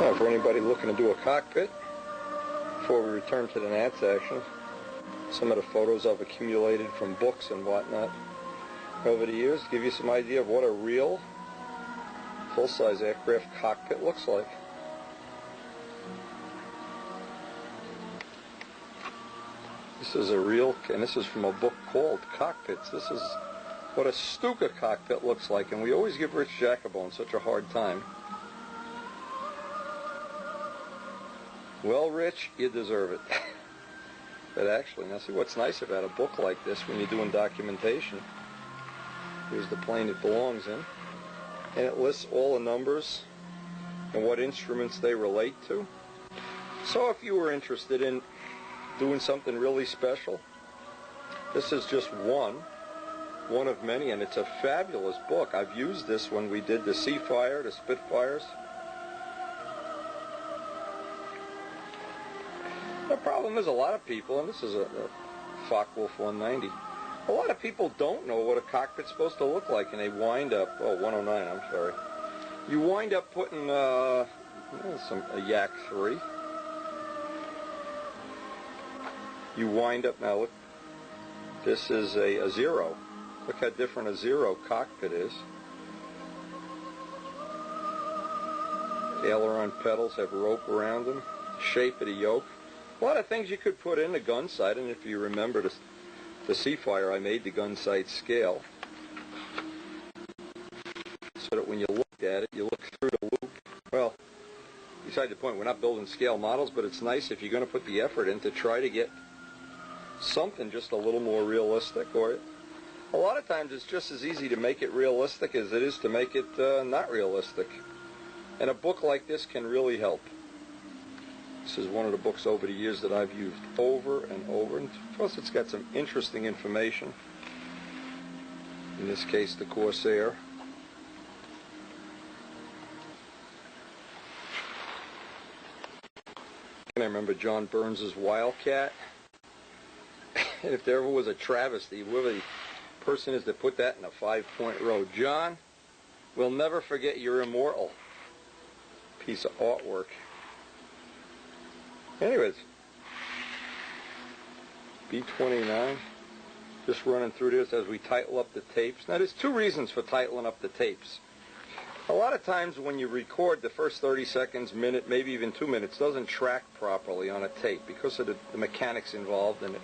Now, for anybody looking to do a cockpit, before we return to the NATS action, some of the photos I've accumulated from books and whatnot over the years give you some idea of what a real full-size aircraft cockpit looks like. This is a real, and this is from a book called Cockpits. This is what a Stuka cockpit looks like, and we always give Rich Jacobone such a hard time. Well, Rich, you deserve it. But actually, now see what's nice about a book like this when you're doing documentation. Here's the plane it belongs in. And it lists all the numbers and what instruments they relate to. So if you were interested in doing something really special, this is just one of many, and it's a fabulous book. I've used this when we did the Seafire, the Spitfires. The problem is a lot of people, and this is a Focke-Wulf 190, a lot of people don't know what a cockpit's supposed to look like, and they wind up, 109, I'm sorry. You wind up putting a Yak 3. You wind up, now look, this is a Zero. Look how different a Zero cockpit is. Aileron pedals have rope around them, shape of the yoke. A lot of things you could put in the gun sight, and if you remember the Seafire, I made the gun sight scale so that when you looked at it, you look through the loop. Well, beside the point, we're not building scale models, but it's nice if you're going to put the effort in to try to get something just a little more realistic. Or a lot of times it's just as easy to make it realistic as it is to make it not realistic. And a book like this can really help. This is one of the books over the years that I've used over and over, and plus it's got some interesting information. In this case, the Corsair. And I remember John Burns's Wildcat. If there ever was a travesty, whoever the person is that put that in a 5-point row, John, we'll never forget your immortal piece of artwork. Anyways, B-29, just running through this as we title up the tapes. Now, there's two reasons for titling up the tapes. A lot of times when you record, the first 30 seconds, minute, maybe even 2 minutes, doesn't track properly on a tape because of the mechanics involved in it.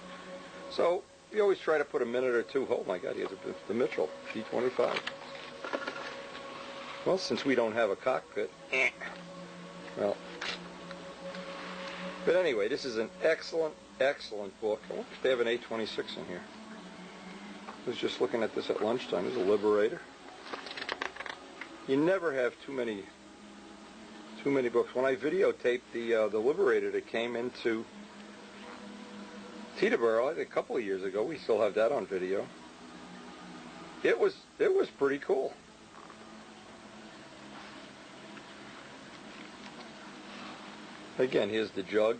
So you always try to put a minute or two. Oh my God, here's the Mitchell B-25. Well, since we don't have a cockpit, well. But anyway, this is an excellent, excellent book. I wonder if they have an A26 in here. I was just looking at this at lunchtime. There's a Liberator. You never have too many books. When I videotaped the Liberator that came into Teterboro, I think a couple of years ago, we still have that on video. It was pretty cool. Again, here's the Jug.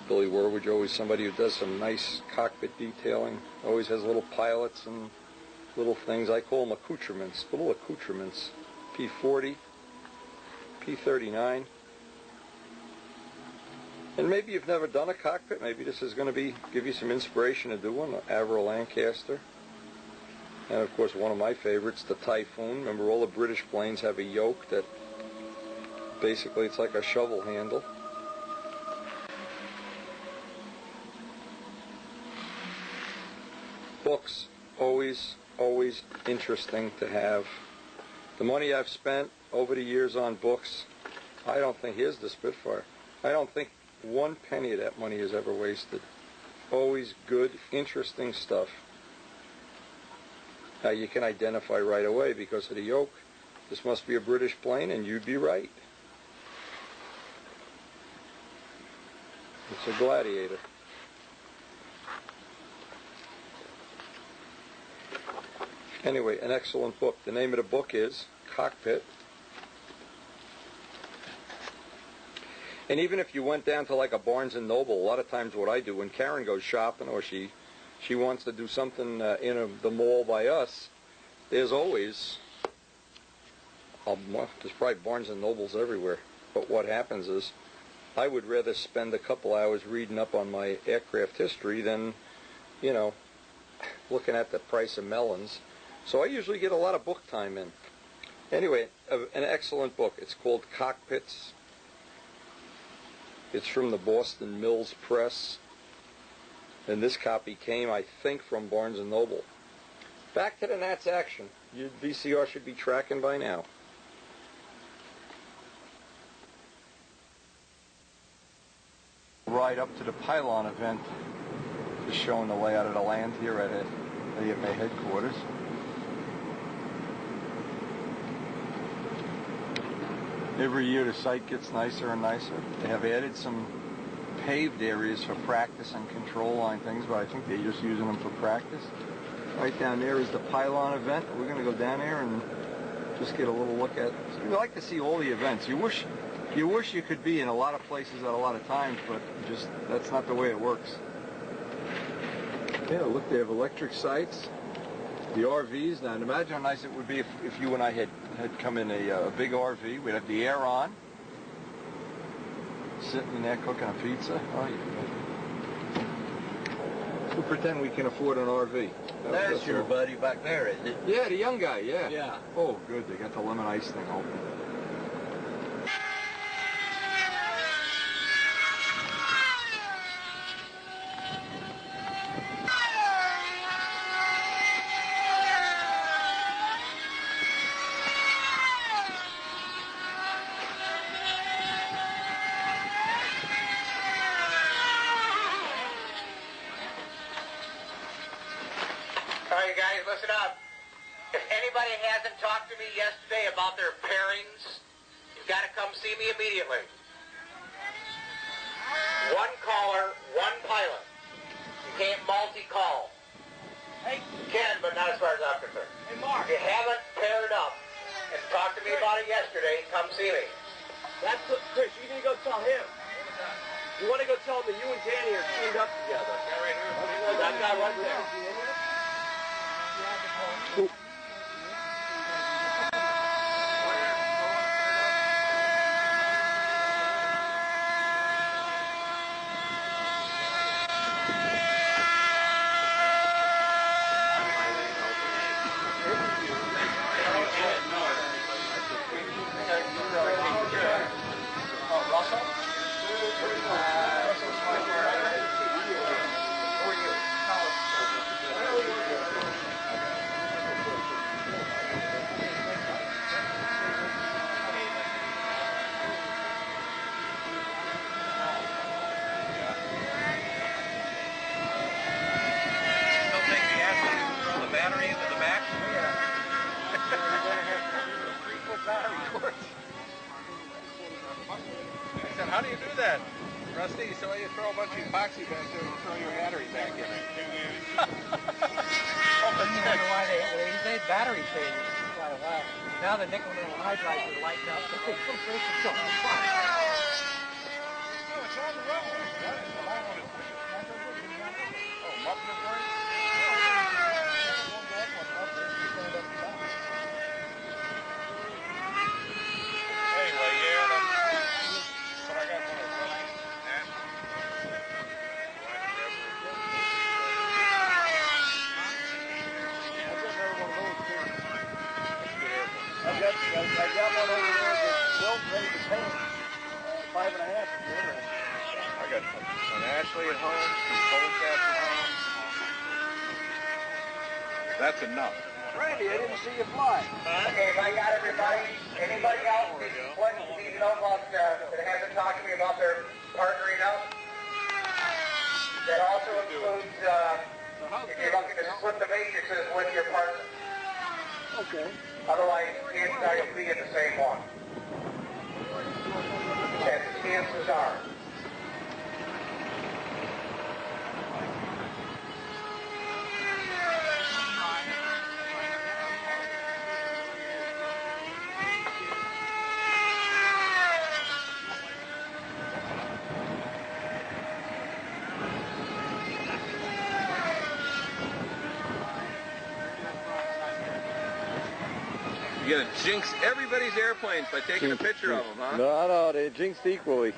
Billy Werwidge, always somebody who does some nice cockpit detailing. Always has little pilots and little things. I call them accoutrements, little accoutrements. P-40, P-39. And maybe you've never done a cockpit. Maybe this is going to give you some inspiration to do one. Avro Lancaster. And of course, one of my favorites, the Typhoon. Remember, all the British planes have a yoke that basically it's like a shovel handle. Books, always interesting to have. The money I've spent over the years on books, I don't think, here's the Spitfire, I don't think one penny of that money is ever wasted. Always good, interesting stuff. Now you can identify right away because of the yoke. This must be a British plane, and you'd be right. It's a Gladiator. Anyway, an excellent book. The name of the book is Cockpit. And even if you went down to like a Barnes & Noble, a lot of times what I do when Karen goes shopping or she wants to do something in the mall by us, there's always well, there's probably Barnes and Nobles everywhere. But what happens is, I would rather spend a couple hours reading up on my aircraft history than, you know, looking at the price of melons. So I usually get a lot of book time in. Anyway, an excellent book. It's called Cockpits. It's from the Boston Mills Press. And this copy came, I think, from Barnes & Noble. Back to the NATS action. Your VCR should be tracking by now. Ride up to the pylon event, just showing the layout of the land here at AFA headquarters. Every year the site gets nicer and nicer. They have added some paved areas for practice and control line things, but I think they're just using them for practice. Right down there is the pylon event. We're going to go down there and just get a little look at. We like to see all the events. You wish you could be in a lot of places at a lot of times, but just that's not the way it works. Yeah, look, they have electric sites, the RVs. Now, imagine how nice it would be if you and I had come in a big RV. We'd have the air on, sitting in there cooking a pizza. Oh, yeah. We'll pretend we can afford an RV. That's your buddy back there, isn't it? Yeah, the young guy, yeah. Yeah. Oh, good. They got the lemon ice thing open. Listen up. If anybody hasn't talked to me yesterday about their pairings, you've got to come see me immediately. One caller, one pilot. You can't multi-call. Hey, You can, but not as far as I'm concerned. hey, Mark. If you haven't paired up and talked to me about it yesterday, come see me. That's what, Chris, you need to go tell him. You want to go tell him that you and Danny are teamed up together. That guy right there. How do you do that, Rusty? So you throw a bunch of epoxy back there and throw your battery back in it. I don't know why they battery failures for quite a while. Now the nickel metal hydrides are lighting up. They come first and so on. Oh, it's on the road. Oh, muffler break? Anyway, yeah, but I got one of Rusty's NATS. I got one over there that's built ready to paint. 5.5. I got an Ashley at home, some Polecats at home. That's enough. Randy, I didn't see you fly. Okay, if I got everybody, anybody else that needs to know about, that hasn't talked to me about their partnering up? That also includes, if you're looking to split the matrices with your partner. Okay. Otherwise, you'll be in the same one. And the chances are. You're gonna jinx everybody's airplanes by taking a picture of them, huh? No, they jinxed equally.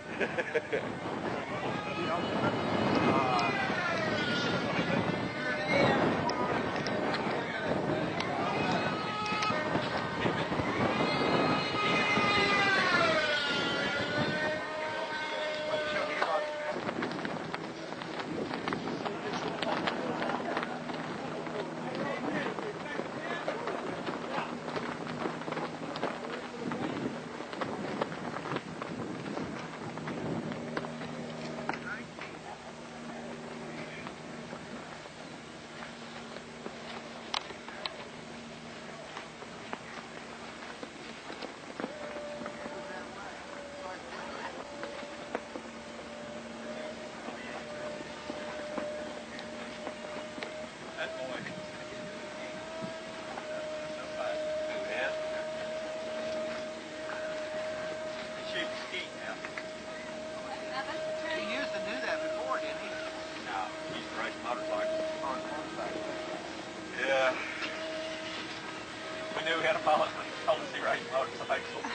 Yeah. We knew we had a pilot when he told us he rides motorcycles.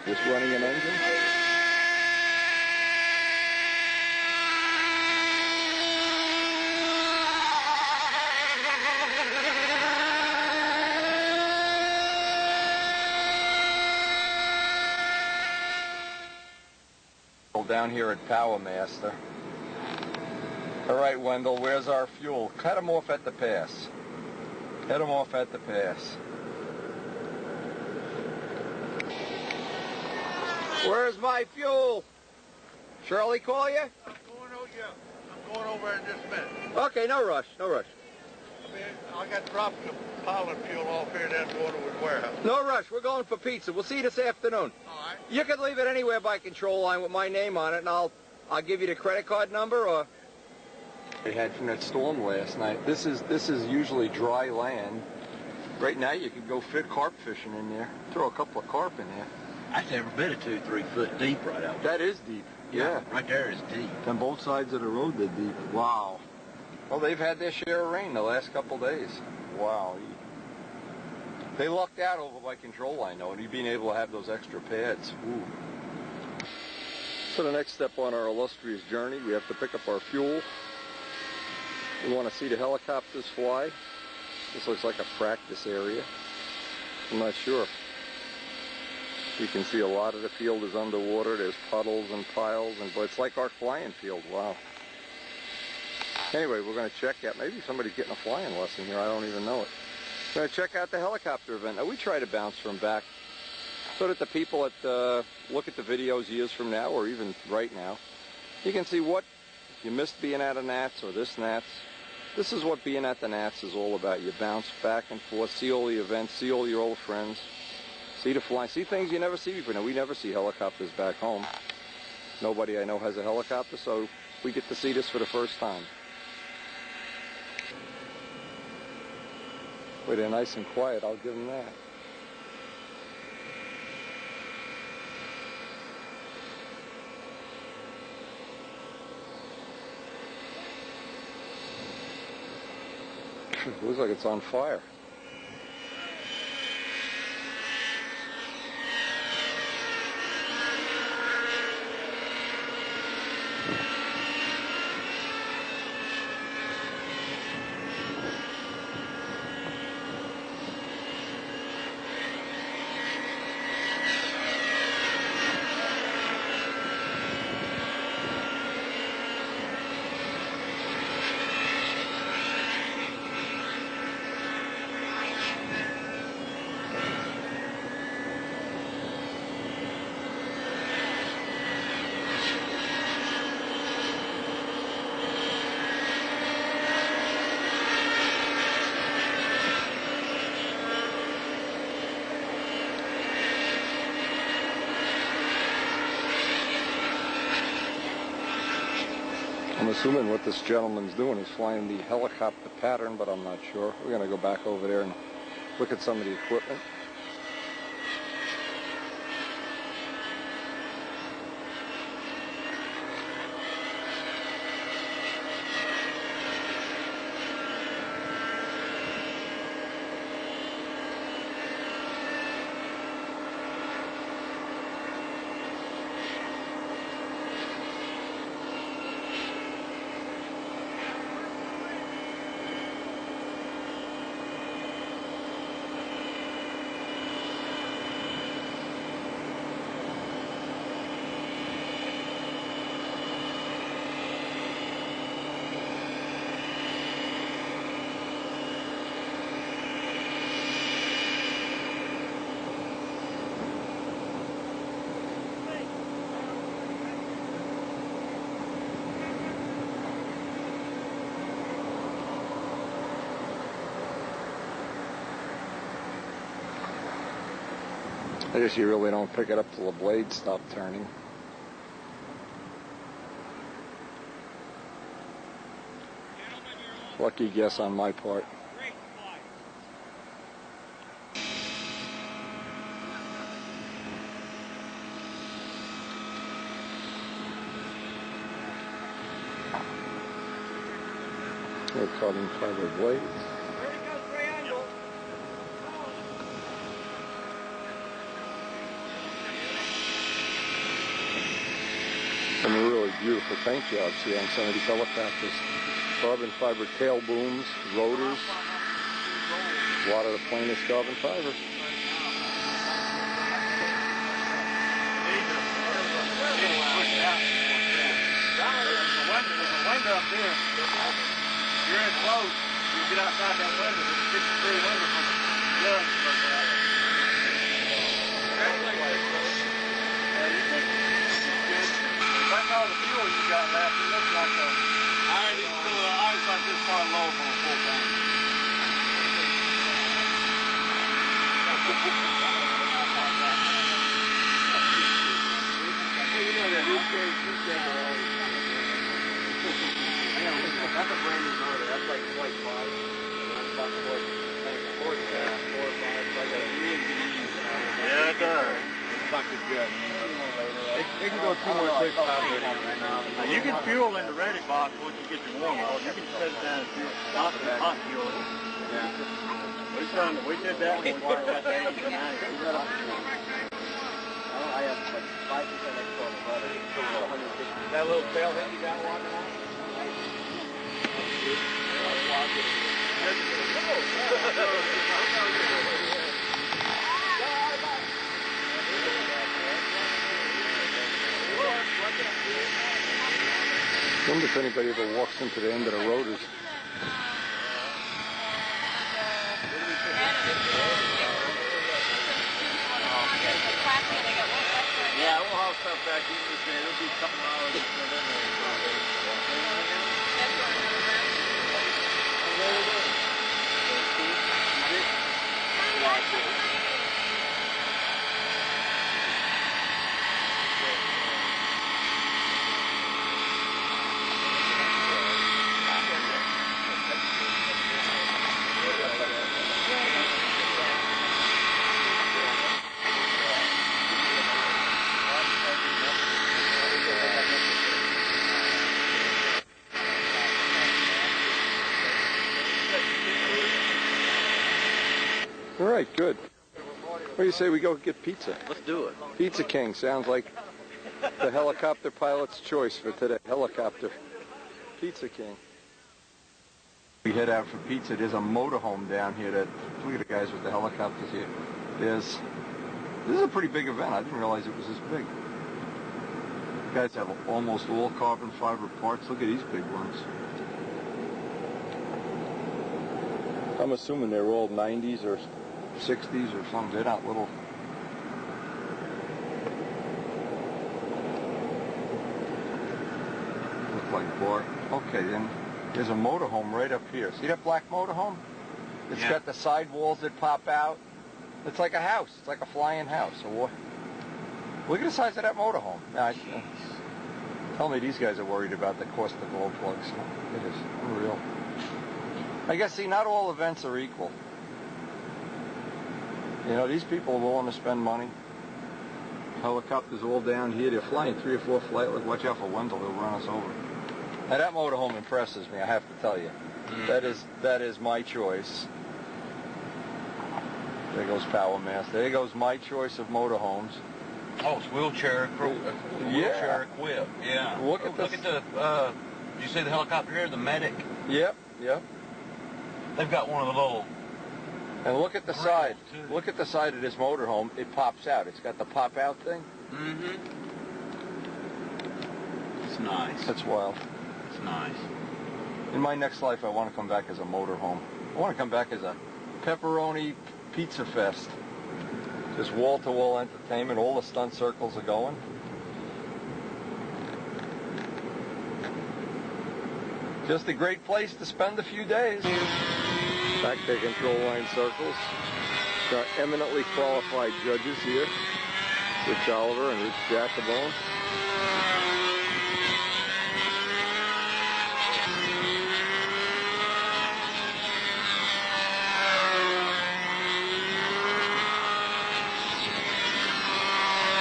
Just running an engine? Down here at Power Master. All right, Wendell, where's our fuel? Cut him off at the pass. Head him off at the pass. Where's my fuel? Shirley call you? I'm going over in just a minute. Okay, no rush, no rush. I mean, I got dropped some pilot fuel off here, then going to the warehouse. No rush, we're going for pizza. We'll see you this afternoon. All right. You can leave it anywhere by control line with my name on it, and I'll give you the credit card number, or... We had from that storm last night. This is usually dry land. Right now you could go carp fishing in there. Throw a couple of carp in there. That's every bit of 2-3 foot deep right out there. That is deep. Yeah. Right there is deep. On both sides of the road they're deep. Wow. Well, they've had their share of rain the last couple days. Wow. They lucked out over by control line, though, and you being able to have those extra pads. Ooh. So the next step on our illustrious journey, we have to pick up our fuel. We want to see the helicopters fly. This looks like a practice area. I'm not sure. You can see a lot of the field is underwater. There's puddles and piles, but it's like our flying field. Wow. Anyway, we're going to check out. Maybe somebody's getting a flying lesson here. I don't even know it. We're going to check out the helicopter event. Now, we try to bounce from back so that the people that look at the videos years from now, or even right now, you can see what you missed being at a NATS or this NATS. This is what being at the NATS is all about. You bounce back and forth, see all the events, see all your old friends, see the flying, see things you never see before. Now, we never see helicopters back home. Nobody I know has a helicopter, so we get to see this for the first time. Well, they're nice and quiet, I'll give them that. Looks like it's on fire. I'm assuming what this gentleman's doing is flying the helicopter pattern, but I'm not sure. We're going to go back over there and look at some of the equipment. I guess you really don't pick it up till the blades stop turning. Lucky guess on my part. They're carbon fiber blades. Some really beautiful paint jobs here on some of these helicopters. Carbon fiber tail booms, rotors. A lot of the plane is carbon fiber. Window up there. You're in close. You get outside that window. There's a 63 window from the left. That's all the fuel you got left. It looks like a ice like this far low from a full tank. That's a brand new motor. That's like 25. That's about 4 or 5. Like a really good. Yeah, it does. It's like it's good. It can go 2.6 pounds. You can fuel in the ready box once you get your warm up. You can set it down and fuel. Hot fuel. Yeah. We did that when we wired that to 80 to 90. I have like 5% extra on the rudder. That little tail head you got walking on? I wonder if anybody ever walks into the end of the rotors. Yeah, we'll haul stuff back in this day. It'll be a couple hours. All right, good. What do you say we go get pizza? Let's do it. Pizza King sounds like the helicopter pilot's choice for today. Helicopter. Pizza King. We head out for pizza. There's a motorhome down here that, look at the guys with the helicopters here. This is a pretty big event. I didn't realize it was this big. Guys have almost all carbon fiber parts. Look at these big ones. I'm assuming they're all 90s or 60s or something. They're not little. Look like bark. Okay, then there's a motorhome right up here. See that black motorhome? It's got the side walls that pop out. It's like a house. It's like a flying house. So what? Look at the size of that motorhome. Now, tell me these guys are worried about the cost of glow plugs. It is unreal. I guess, see, not all events are equal. You know, these people are willing to spend money. Helicopters all down here. They're flying 3 or 4 flights. Look, watch out for Wendell. He'll run us over. Now, that motorhome impresses me, I have to tell you. That is my choice. There goes Power Master. There goes my choice of motorhomes. Oh, it's wheelchair equipped. Yeah. Look at this. Look at the, did you see the helicopter here, the medic? Yep. They've got one of the little... And look at the side. Look at the side of this motorhome. It pops out. It's got the pop-out thing. Mm-hmm. It's nice. That's wild. It's nice. In my next life, I want to come back as a motorhome. I want to come back as a pepperoni pizza fest. Just wall-to-wall entertainment. All the stunt circles are going. Just a great place to spend a few days. Back to control line circles. Got eminently qualified judges here. Rich Oliver and Rich Jacobone.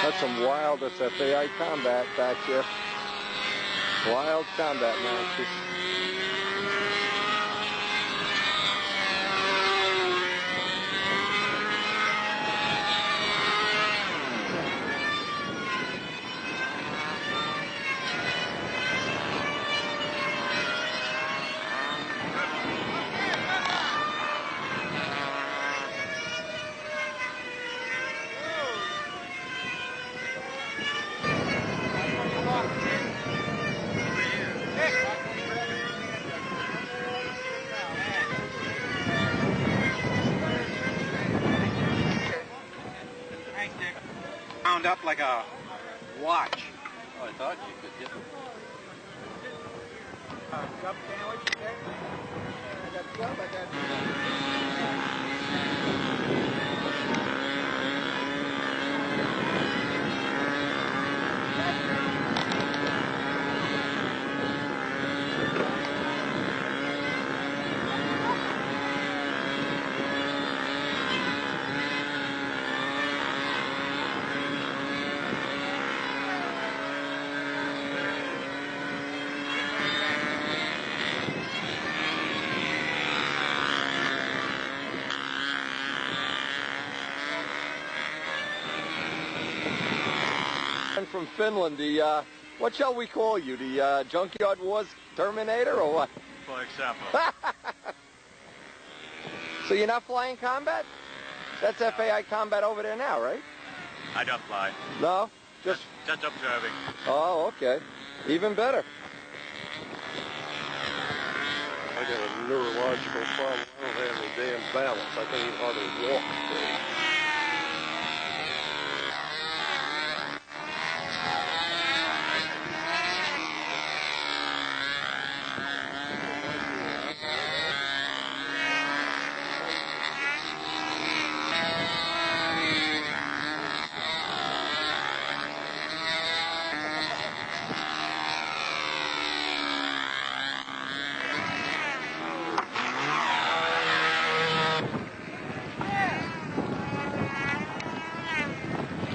That's some wild FAI combat back here. Wild combat matches. Wound up like a watch. Oh, I thought you could get Sub sandwich there. I got sub, I From Finland, the what shall we call you? The Junkyard Wars Terminator or what? For example. So you're not flying combat? That's FAI combat over there now, right? I don't fly. No? Just observing. Oh, okay. Even better. I got a neurological problem. I don't have any damn balance. I can't even hardly walk straight.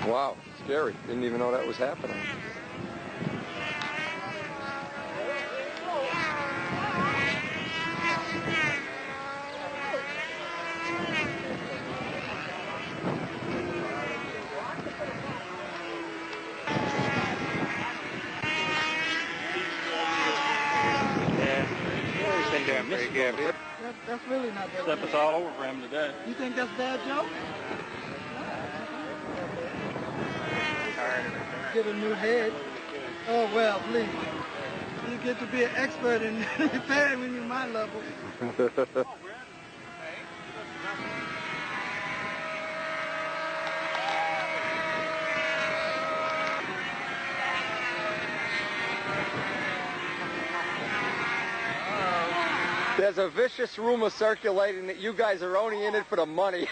Wow, scary. Didn't even know that was happening. He's been doing pretty good. That's really not that Step us all over for him today. You think that's bad, Joe? Get a new head. Oh, well, please. You get to be an expert in repairing when you're my level. There's a vicious rumor circulating that you guys are only in it for the money.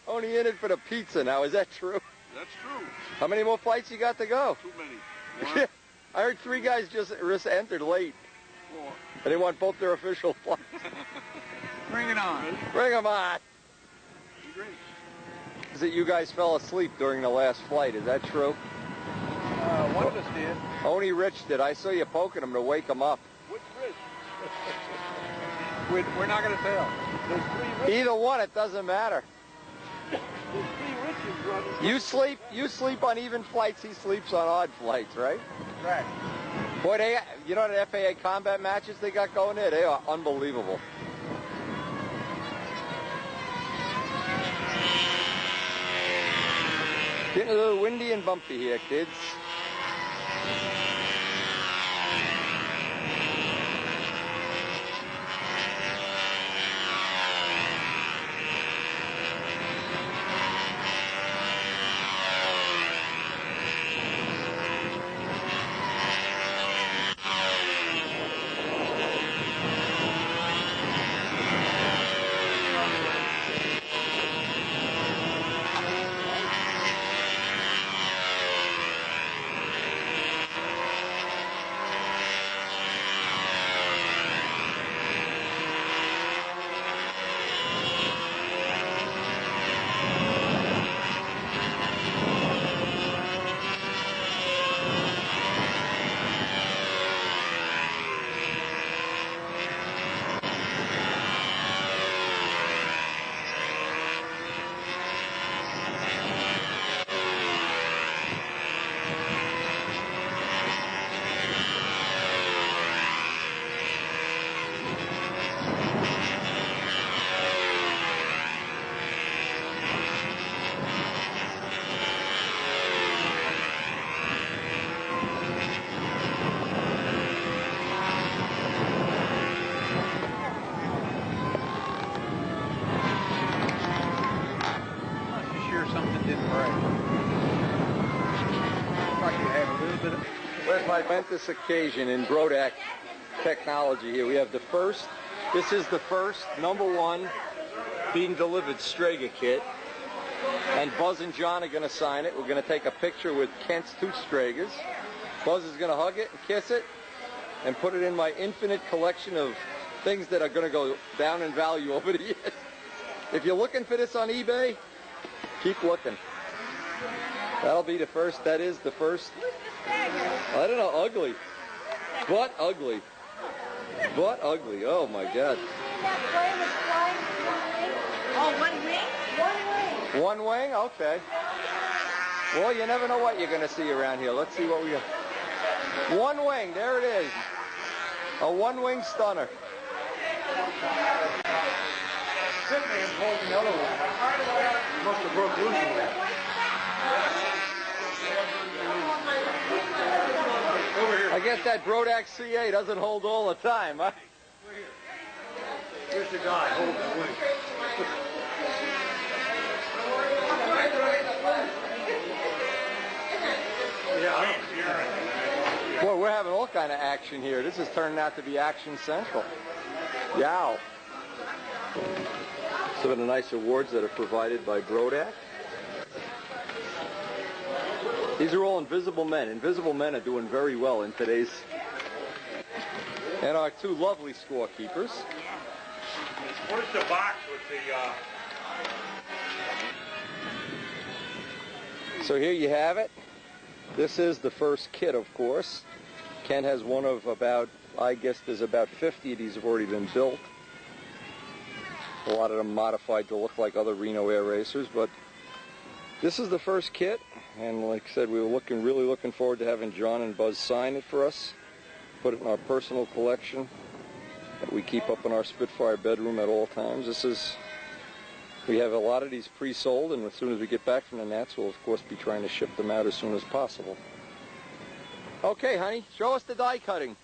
Only in it for the pizza now. Is that true? That's true. How many more flights you got to go? Too many. One, I heard 3 guys just entered late. 4. And they want both their official flights. Bring it on. Bring them on. Great. Is that you guys fell asleep during the last flight? Is that true? One of us did. Only Rich did. I saw you poking him to wake him up. Which Rich? We're not going to tell. There's 3 Riches. Either one, it doesn't matter. There's 3 Riches running. You sleep on even flights, he sleeps on odd flights, right? Right. Boy, you know the FAA combat matches they got going there? They are unbelievable. Getting a little windy and bumpy here, kids. didn't break. Looks like you have a little bit of... Where's my momentous occasion in Brodak technology here? We have the first, this is the first, #1, being delivered Strega kit. And Buzz and John are going to sign it. We're going to take a picture with Kent's 2 Stragas. Buzz is going to hug it and kiss it and put it in my infinite collection of things that are going to go down in value over the years. If you're looking for this on eBay, keep looking. That'll be the first, that is the first. I don't know, ugly. But ugly. But ugly, oh my God. Oh, one wing? One wing? Okay. Well, you never know what you're going to see around here. Let's see what we got. One wing, there it is. A one-wing stunner. Simply holding the other one. Must have broke loose in there. Over here. I guess that Brodak CA doesn't hold all the time, huh? Here's the guy holding the wing. Boy, we're having all kind of action here. This is turning out to be Action Central. Yow. Some of the nice awards that are provided by Brodak. These are all Invisible Men. Invisible Men are doing very well in today's... And our 2 lovely scorekeepers. Where's the box with the... So here you have it. This is the first kit, of course. Ken has one of about, I guess there's about 50 of these have already been built. A lot of them modified to look like other Reno Air Racers, but this is the first kit. And like I said, we were really looking forward to having John and Buzz sign it for us, put it in our personal collection that we keep up in our Spitfire bedroom at all times. We have a lot of these pre-sold, and as soon as we get back from the NATS, we'll of course be trying to ship them out as soon as possible. Okay, honey, show us the die cutting.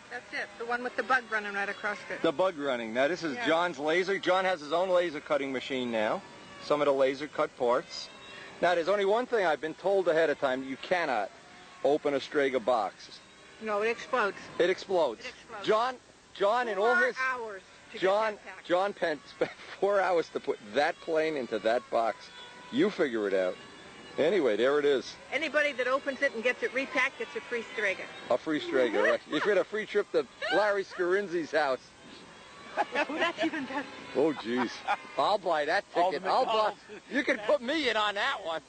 That's it, the one with the bug running right across it. The bug running. Now this is John's laser. John has his own laser cutting machine now. Some of the laser cut parts. Now there's only one thing I've been told ahead of time: you cannot open a Strega box. No, it explodes. It explodes. It explodes. John in all his... 4 hours to John get that package. John Penn spent 4 hours to put that plane into that box. You figure it out. Anyway, there it is. Anybody that opens it and gets it repacked gets a free Strega. A free Strega, right? You get a free trip to Larry Scarinzi's house. Oh, that's even better. Oh, jeez. I'll buy that ticket. You can put me in on that one.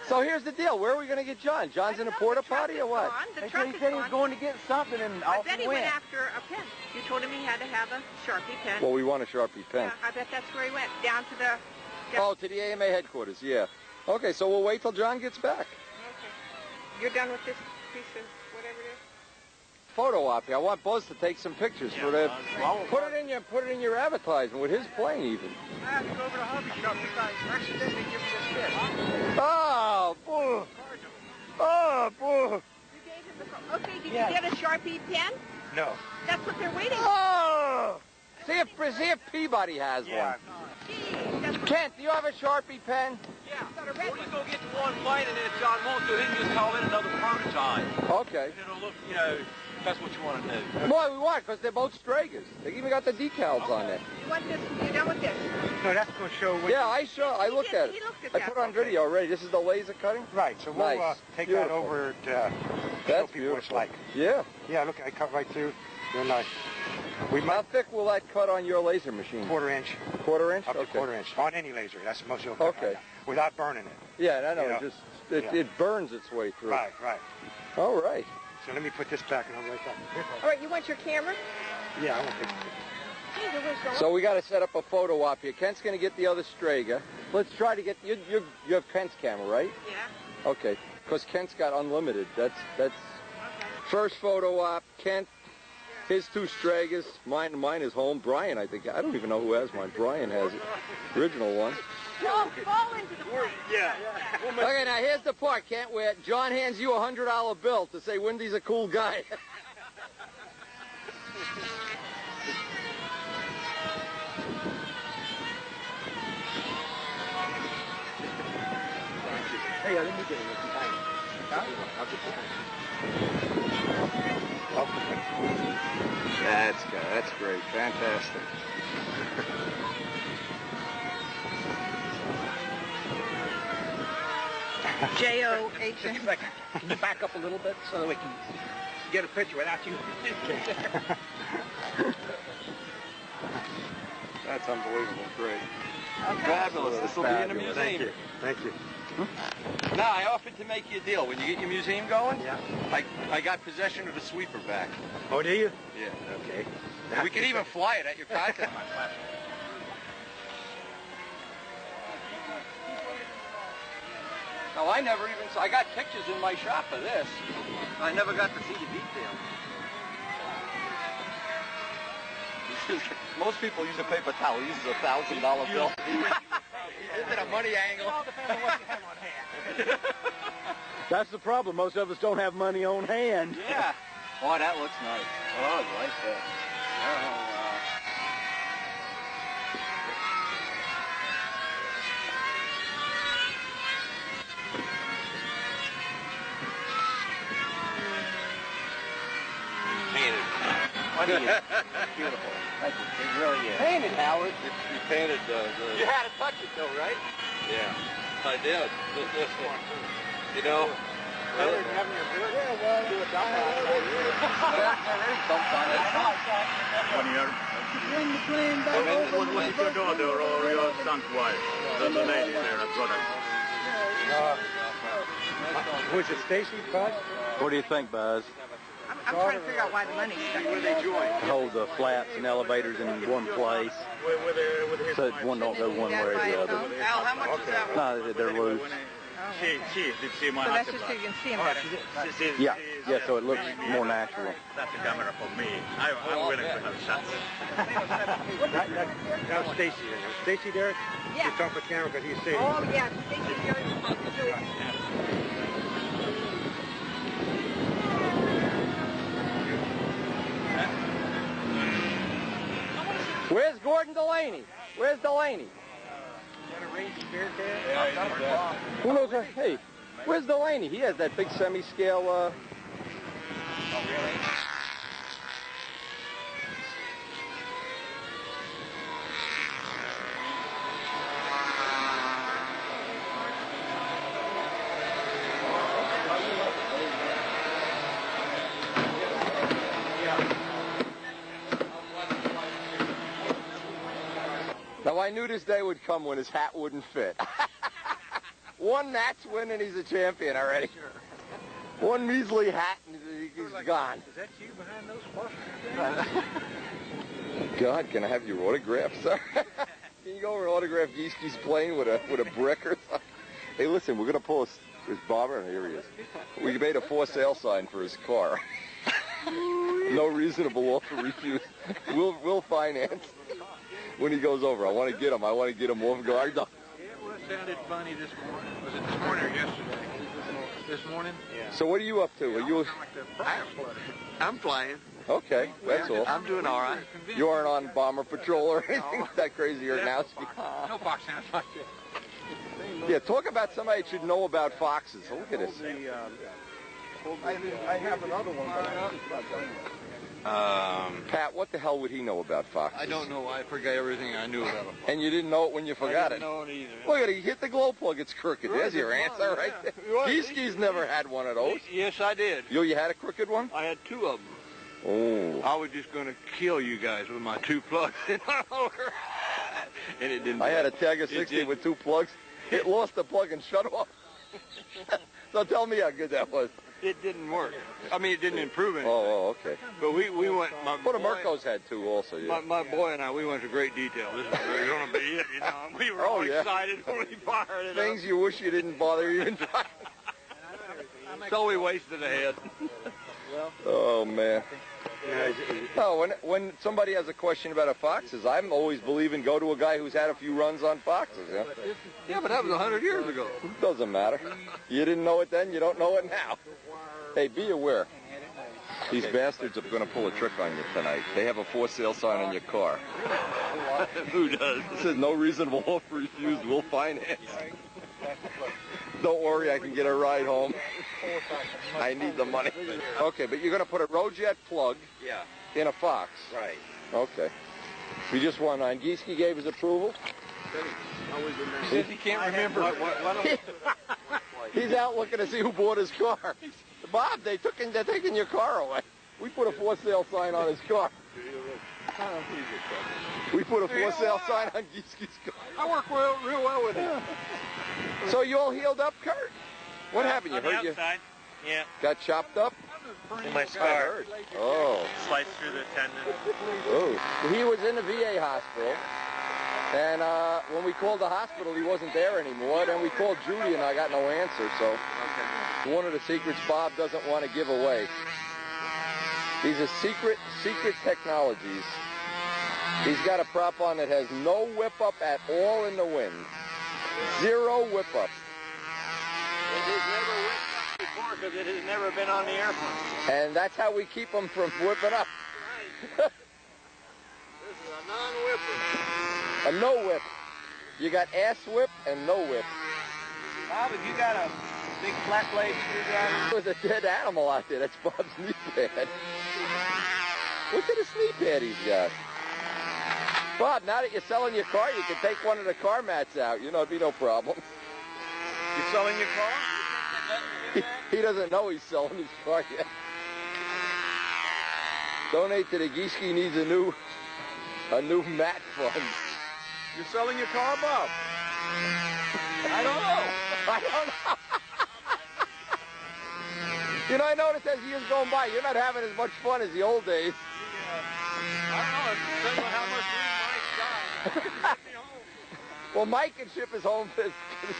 So here's the deal. Where are we going to get John? John's in a porta potty or what? The truck is He said he was gone. going to get something and I off bet he he went. went after a pen. You told him he had to have a Sharpie pen. Well, we want a Sharpie pen. Yeah, I bet that's where he went. Down to the... Oh, to the AMA headquarters, yeah. Okay, so we'll wait till John gets back. Okay. You're done with this piece of whatever it is? Photo op here. I want Buzz to take some pictures for the... Put it in your advertisement with his plane even. I had to go over to Hobby Shop because I accidentally give me this kit. Oh, boo. Oh, boo. You gave him the... Okay, did you get a Sharpie pen? No. That's what they're waiting for. Oh! See if Peabody has one. Gee, that's what... Kent, do you have a Sharpie pen? Yeah. Got a red Or one. you go get the one plane, and then if John wants to, he can just call in another prototype. Okay. It'll look, you know, if that's what you want to do. Boy, we want, because they're both Stragas. They even got the decals on there. You want this? You done with this? No, that's going to show what... Yeah, I looked at it. He looked at I that. put it on video already. This is the laser cutting? Right, so we'll Nice. take Beautiful. that over to show That's people what it's beautiful. like. Yeah. Yeah, look, I cut right through. They're nice. We How might thick will that cut on your laser machine? quarter-inch, Quarter inch? up to Okay. quarter-inch, on any laser. That's the most you'll cut Okay. right now, without burning it. Yeah, I know. You know, It burns its way through. Right, right. All right. So let me put this back and I'll be right back. All right, you want your camera? Yeah, I want this. Gee, there was no... So we got to set up a photo op here. Kent's going to get the other Strega. Let's try to get... You have Kent's camera, right? Yeah. Okay. Because Kent's got unlimited. That's Okay. first photo op. Kent, his 2 Stragas. Mine is home. Brian, I think. I don't even know who has mine. Brian has it. Original one. Don't fall into the plane. Yeah. Okay, now here's the part, Kent, where John hands you a $100 bill to say Wendy's a cool guy. Hey, let me get it behind. I'll get behind. That's good. That's great. Fantastic. J-O-H-N. Can you back up a little bit so that we can get a picture without you? That's unbelievable. Great. Okay. Fabulous. This will be in a museum. Thank you. Thank you. Now, I offered to make you a deal. When you get your museum going, I got possession of the sweeper back. Oh, do you? Yeah. Okay. We could even fly it at your contest. No, I never even saw. I got pictures in my shop of this. I never got to see the detail. Most people use a paper towel. He uses a $1,000 bill. Is it a money angle? It all depends on what you have on hand. That's the problem. Most of us don't have money on hand. Yeah. Oh, that looks nice. Oh, I like that. Oh, wow. Painted. Beautiful. Thank you. It really is. Painted, Howard. You painted You had to touch it, though, right? Yeah, I did. You know, Better than having your beard. Yeah, well, do a dump on it. When you took out, they were all your son's wife. There's a lady there, a brother. Was it Stacy, Buzz? What do you think, Buzz? I'm trying to figure out why the money's stuck. Where they joined. Hold the flaps and elevators in one place, so one don't go one way or the other. Al, how much is that? No, they're loose. So that's just so you can see them better. Yeah, so it looks more natural. That's a camera for me. I'm willing to have shots. That was Stacy. Stacy there? Yeah. You talk with camera because he's saying. Oh, yeah. Stacy's really. Where's Gordon Delaney? Where's Delaney? Who knows? Hey, where's Delaney? He has that big semi-scale. Oh, really? Now I knew this day would come when his hat wouldn't fit. One NATS win and he's a champion already. One measly hat and he's gone. Is that you behind those posters? God, can I have your autograph, sir? Can you go over and autograph Geeski's plane with a brick or something? Hey, listen, we're gonna pull his barber. Here he is. We made a for sale sign for his car. No reasonable offer refused. We'll finance. When he goes over, I want to get him off guard. It sounded funny this morning. Was it this morning or yesterday? This morning? Yeah. So what are you up to? Are you? I'm flying. Okay, that's all. I'm doing all right. You aren't on bomber patrol or anything that crazy or now? No fox sounds like that. Yeah, talk about somebody that should know about foxes. Look at this. I have another one, but I don't think about that. Pat, what the hell would he know about foxes? I don't know. I forgot everything I knew about them. And you didn't know it when you forgot I didn't know it either. Look at it. He hit the glow plug. It's crooked. There's your answer right there. Geeski's never had one of those. Yes, I did. You had a crooked one? I had two of them. Oh. I was just going to kill you guys with my two plugs. And it didn't. I had a Tiger 60 with two plugs. It lost the plug and shut off. So tell me how good that was. It didn't work. I mean, it didn't improve anything. Oh, okay. But we went. Well, the Mercos had two also, yeah. My boy and I, we went to great detail. This is going to be it, you know. We were all excited when we fired it Things you wish you didn't bother even trying. So we wasted a head. Oh, man. No, when somebody has a question about a foxes, I'm always believing go to a guy who's had a few runs on foxes. You know? Yeah, but that was 100 years ago. Doesn't matter. You didn't know it then, you don't know it now. Hey, be aware. These bastards are going to pull a trick on you tonight. They have a for sale sign on your car. Who does? It says no reasonable offer refused, we'll finance. Don't worry, I can get a ride home. I need the money. Okay, but you're going to put a Rojet plug in a Fox. Right. Okay. We just won on. Gieske gave his approval. He says he can't remember. He's out looking to see who bought his car. Bob, they're taking your car away. We put a for sale sign on his car. We put a for sale sign on Gieske's car. I work real well with him. So you all healed up, Kurt? What happened? You hurt you? Yeah. Got chopped up? In my scar. Oh. Sliced through the tendon. Oh. He was in the VA hospital. And when we called the hospital, he wasn't there anymore. Then we called Judy, and I got no answer. So one of the secrets Bob doesn't want to give away. These are secret technologies. He's got a prop on that has no whip up at all in the wind. Zero whip up. It has never whipped up before because it has never been on the airplane. And that's how we keep them from whipping up. Right. This is a non-whipper. A no whip. You got ass whip and no whip. Bob, have you got a big flat blade screwdriver? There's a dead animal out there. That's Bob's knee pad. Look at his knee pad he's got. Bob, now that you're selling your car, you can take one of the car mats out. You know, it'd be no problem. You selling your car? He doesn't know he's selling his car yet. Donate to the Gieske needs a new mat fund. You selling your car, Bob? I don't know. I don't know. You know, I noticed as years going by, you're not having as much fun as the old days. I don't know. It depends on how much room Mike's got. Well, Mike can ship his home this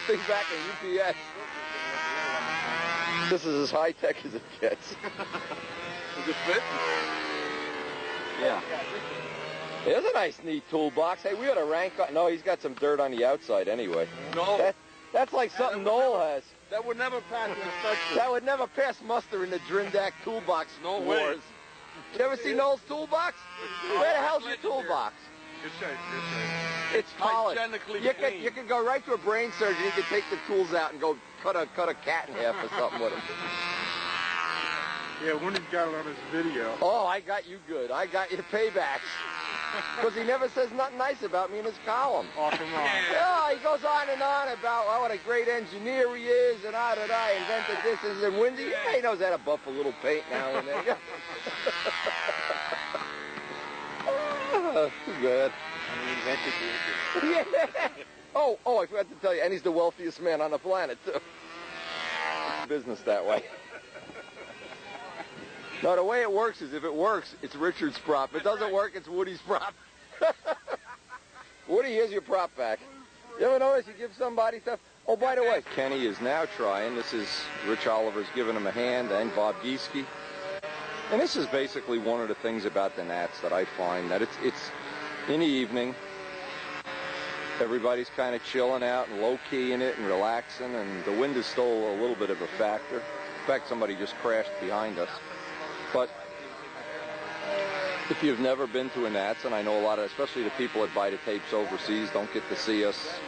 thing back in UPS. This is as high tech as it gets. Does it fit? Yeah. There's a nice, neat toolbox. Hey, we ought to rank on. No, he's got some dirt on the outside anyway. No. That's like something Noel has. That would never pass the inspection. That would never pass muster in the Drindak toolbox No wars. way. You ever see Noel's toolbox? Where the hell's your toolbox? Good shape, good shape. It's polished. Hygienically You can go right to a brain surgeon. You can take the tools out and go cut a cat in half or something with them. Yeah, one he's got it on his video. Oh, I got you good. I got your paybacks. Because he never says nothing nice about me in his column. Off and on. Yeah, he goes on and on about what a great engineer he is, and I invented this, and windy. Yeah, he knows how to buff a little paint now and then. Too bad. Yeah. Oh, I forgot to tell you, and he's the wealthiest man on the planet, too. Business that way. No, the way it works is if it works, it's Richard's prop. If it doesn't work, it's Woody's prop. Woody, here's your prop back. You ever notice you give somebody stuff? Oh, by the way, Kenny is now trying. This is Rich Oliver's giving him a hand, and Bob Gieske. And this is basically one of the things about the Nats that I find, that it's in the evening. Everybody's kind of chilling out and low-key in it and relaxing, and the wind is still a little bit of a factor. In fact, somebody just crashed behind us. But if you've never been to a Nats, and I know a lot of, especially the people that buy the tapes overseas, don't get to see us,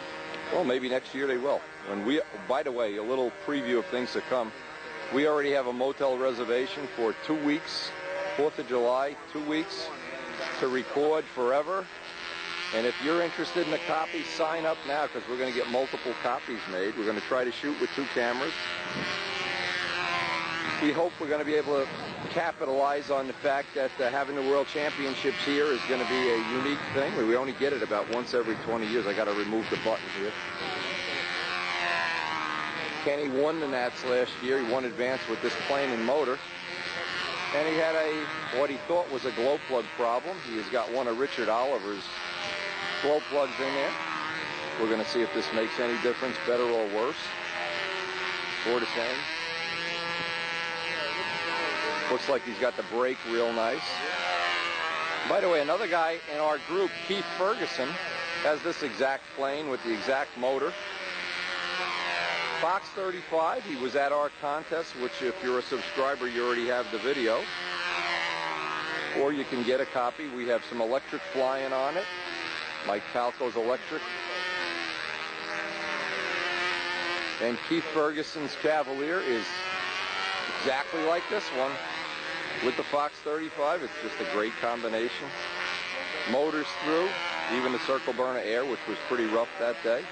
well, maybe next year they will. And by the way, a little preview of things to come. We already have a motel reservation for 2 weeks, 4th of July, 2 weeks, to record forever. And if you're interested in a copy, sign up now, because we're going to get multiple copies made. We're going to try to shoot with 2 cameras. We hope we're going to be able to capitalize on the fact that having the World Championships here is going to be a unique thing. We only get it about once every 20 years. I got to remove the button here. Kenny won the Nats last year. He won advance with this plane and motor. And he had what he thought was a glow plug problem. He has got one of Richard Oliver's glow plugs in there. We're going to see if this makes any difference, better or worse, or the same. Looks like he's got the brake real nice. By the way, another guy in our group, Keith Ferguson, has this exact plane with the exact motor. Fox 35, he was at our contest, which if you're a subscriber, you already have the video. Or you can get a copy. We have some electric flying on it. Mike Palco's electric. And Keith Ferguson's Cavalier is exactly like this one with the Fox 35. It's just a great combination. Motors through, even the circle burner air, which was pretty rough that day.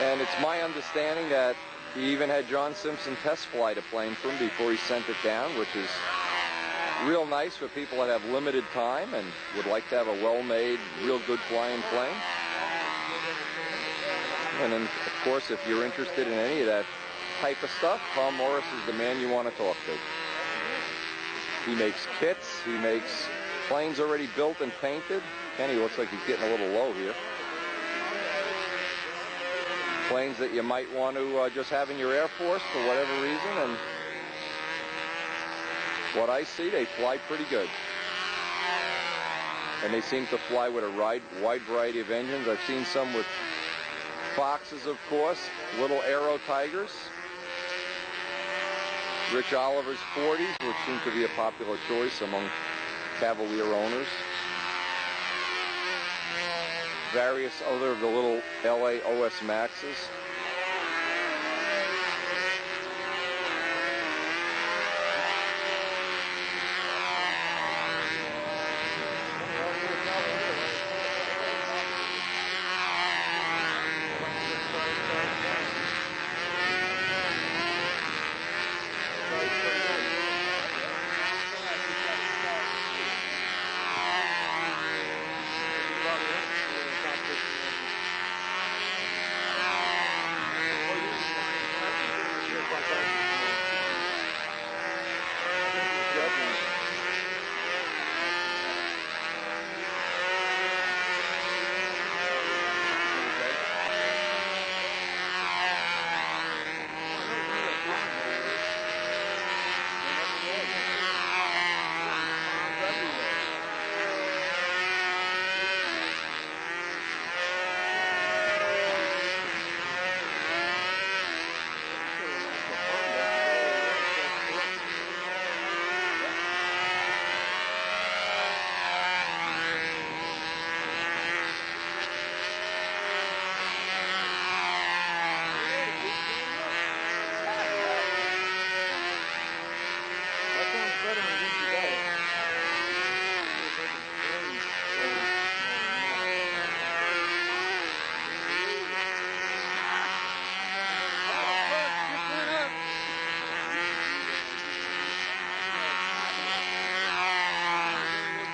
And it's my understanding that he even had John Simpson test flight a plane for him before he sent it down, which is real nice for people that have limited time and would like to have a well-made, real good flying plane. And then, of course, if you're interested in any of that type of stuff, Tom Morris is the man you want to talk to. He makes kits. He makes planes already built and painted. Kenny looks like he's getting a little low here. Planes that you might want to just have in your Air Force for whatever reason, and what I see, they fly pretty good. And they seem to fly with a wide variety of engines. I've seen some with Foxes, of course, little Aero Tigers, Rich Oliver's 40s, which seem to be a popular choice among Cavalier owners. Various other of the little LA OS Maxes.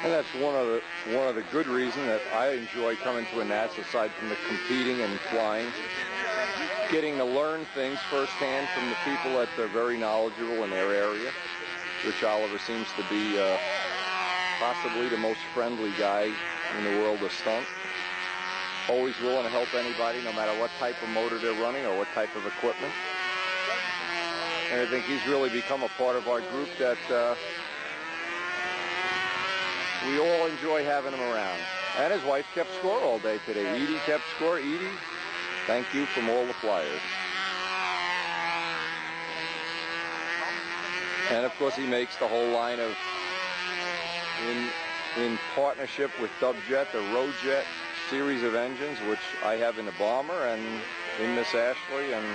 And that's one of the good reasons that I enjoy coming to a NATS, aside from the competing and flying, getting to learn things firsthand from the people that are very knowledgeable in their area. Rich Oliver seems to be possibly the most friendly guy in the world of stunt. Always willing to help anybody, no matter what type of motor they're running or what type of equipment. And I think he's really become a part of our group that we all enjoy having him around. And his wife kept score all day today. Edie kept score. Edie, thank you from all the flyers. And of course he makes the whole line of, in partnership with Dubjet, the Roadjet series of engines, which I have in the Bomber and in Miss Ashley, and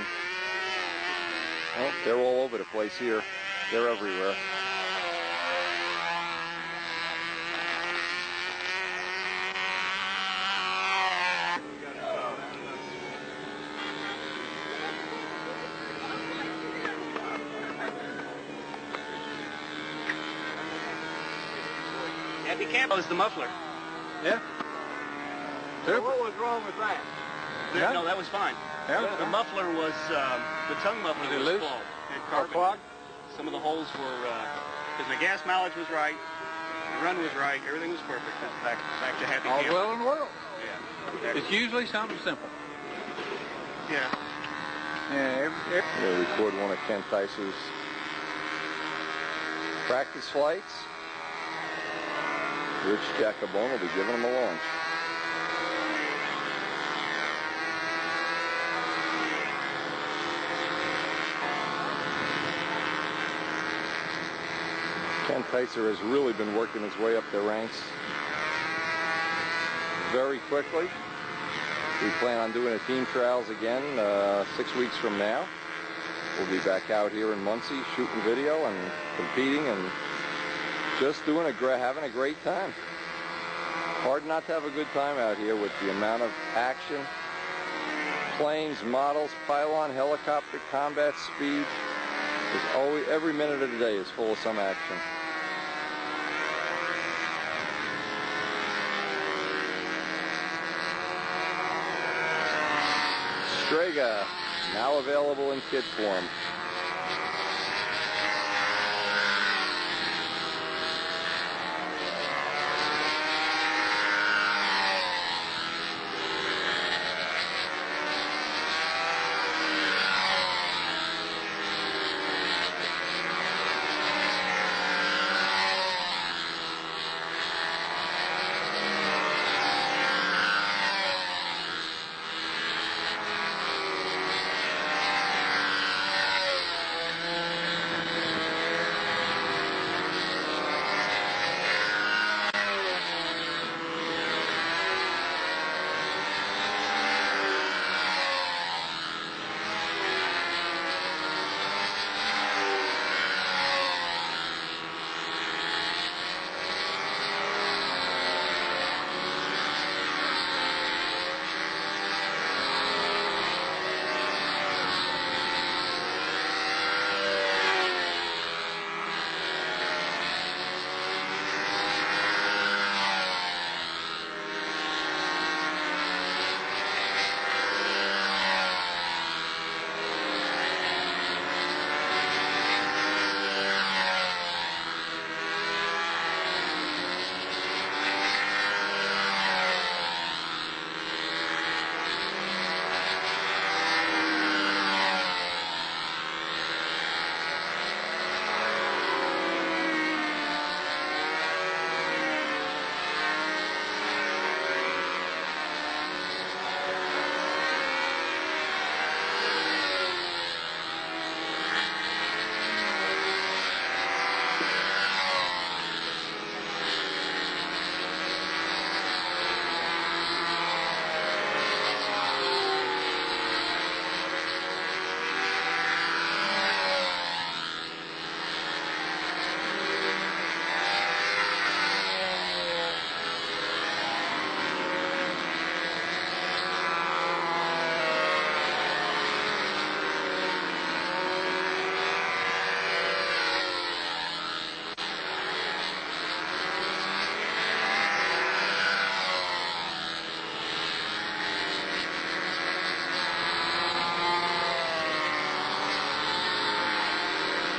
well, they're all over the place here. They're everywhere. Happy Camp was the muffler. Yeah. So what was wrong with that? Yeah. No, that was fine. Yeah. The muffler was, the tongue muffler was loose? full. It carbon. Clogged? Some of the holes were, because the gas mileage was right, the run was right, everything was perfect. Back to Happy All Camp. well in the world. Yeah. It's usually something simple. Yeah. Yeah. We'll record one of Ken Tice's practice flights. Rich Jacobone will be giving him a launch. Ken Ticer has really been working his way up the ranks very quickly. We plan on doing a team trials again 6 weeks from now. We'll be back out here in Muncie shooting video and competing and just doing having a great time. Hard not to have a good time out here with the amount of action. Planes, models, pylon, helicopter, combat speed. There's always, every minute of the day is full of some action. Strega, now available in kit form.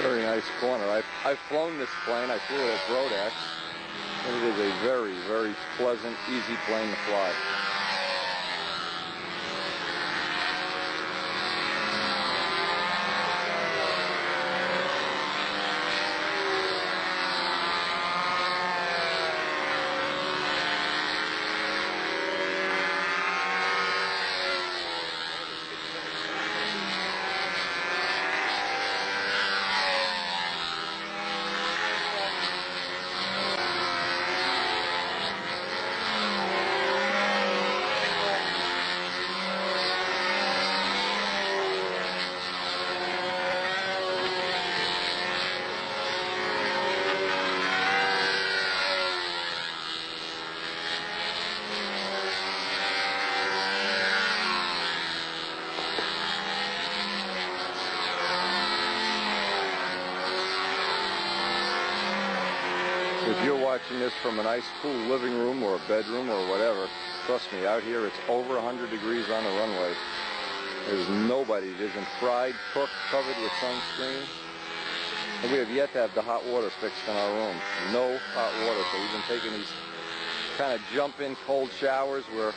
Very nice corner. I've flown this plane. I flew it at Brownell, and it is a very, very pleasant, easy plane to fly. If you're watching this from a nice cool living room or a bedroom or whatever, trust me, out here it's over 100 degrees on the runway. There's nobody. It isn't fried, cooked, covered with sunscreen. And we have yet to have the hot water fixed in our room. No hot water, so we've been taking these kind of jump-in cold showers. We're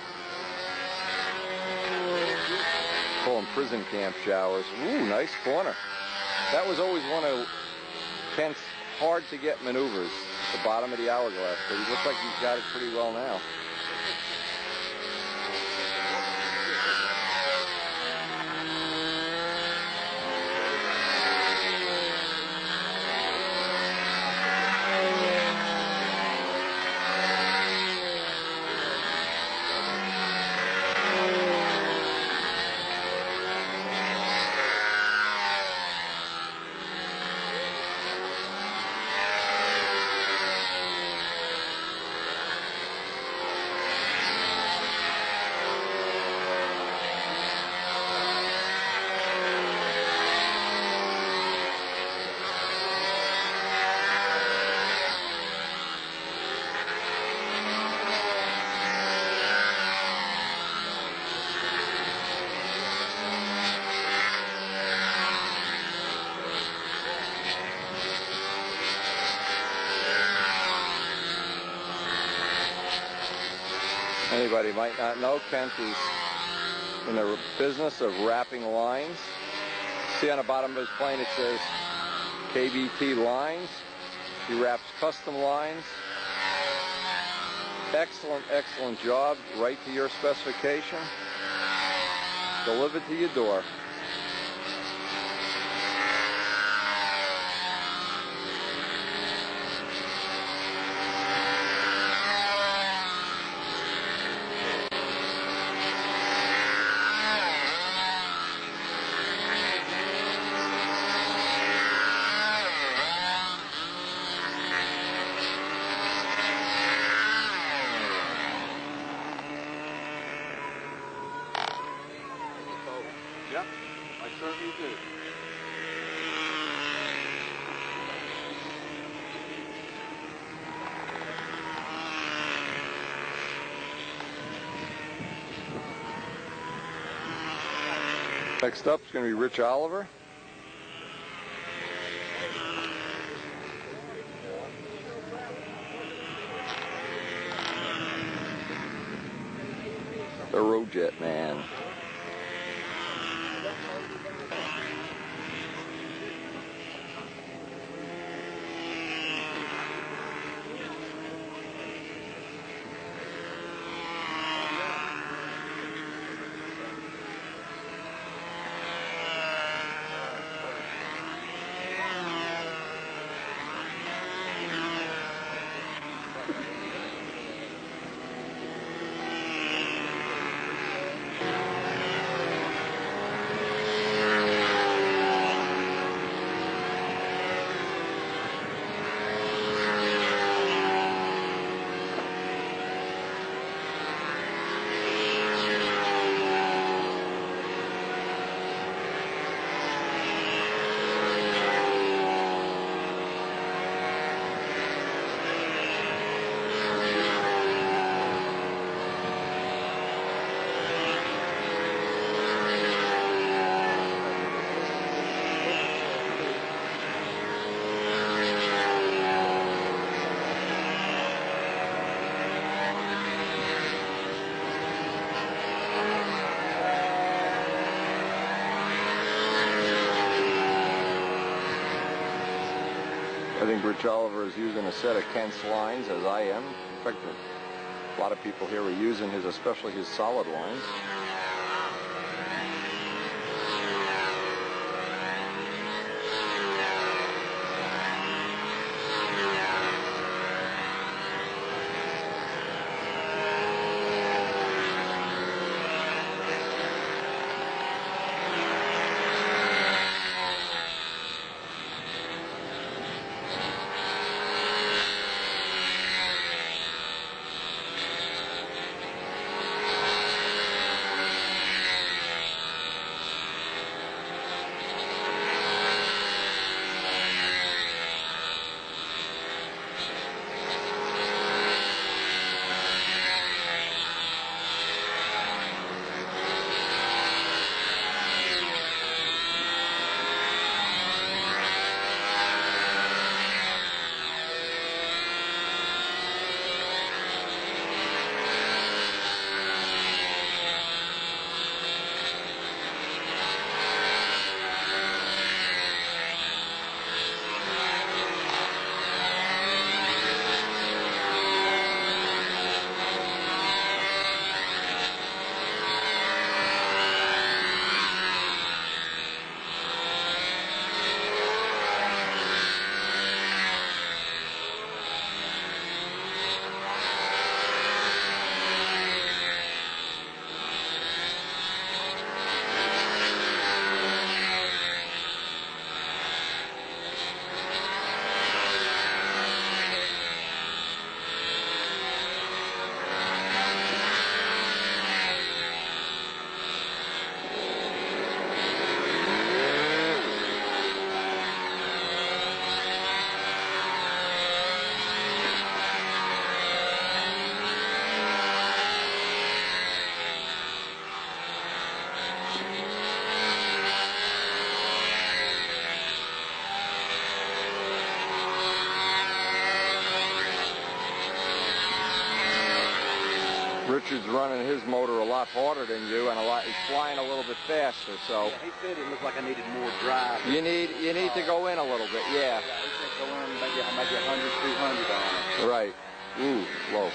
calling prison camp showers. Ooh, nice corner. That was always one of Kent's hard-to-get maneuvers, the bottom of the hourglass, but he looks like he's got it pretty well now. anybody might not know, Kent is in the business of wrapping lines. See on the bottom of his plane it says KBT lines. He wraps custom lines. Excellent, excellent job. Right to your specification. Delivered to your door. Yep, I certainly do. Next up is going to be Rich Oliver. The Roadjet Man. I think Rich Oliver is using a set of Kent's lines, as I am. In fact, a lot of people here are using his, especially his solid lines. Richard's running his motor a lot harder than you, and he's flying a little bit faster. So yeah, he said it looked like I needed more drive. you need to go in a little bit, yeah. Yeah, he said go in maybe 100, 200 on it. Right. Ooh, low.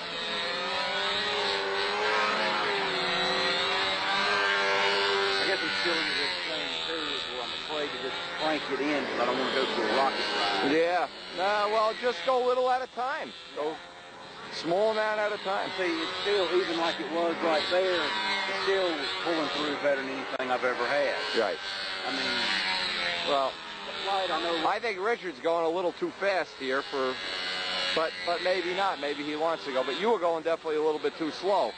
I guess I'm still into this thing too, where I'm afraid to just crank it in because I don't want to go to a rocket ride. Yeah. Well, just go a little at a time. Go small amount at a time. See, it's still, even like it was right there, it's still pulling through better than anything I've ever had. Right. I mean, well, the flight, I think Richard's going a little too fast here but maybe not. Maybe he wants to go. But you were going definitely a little bit too slow.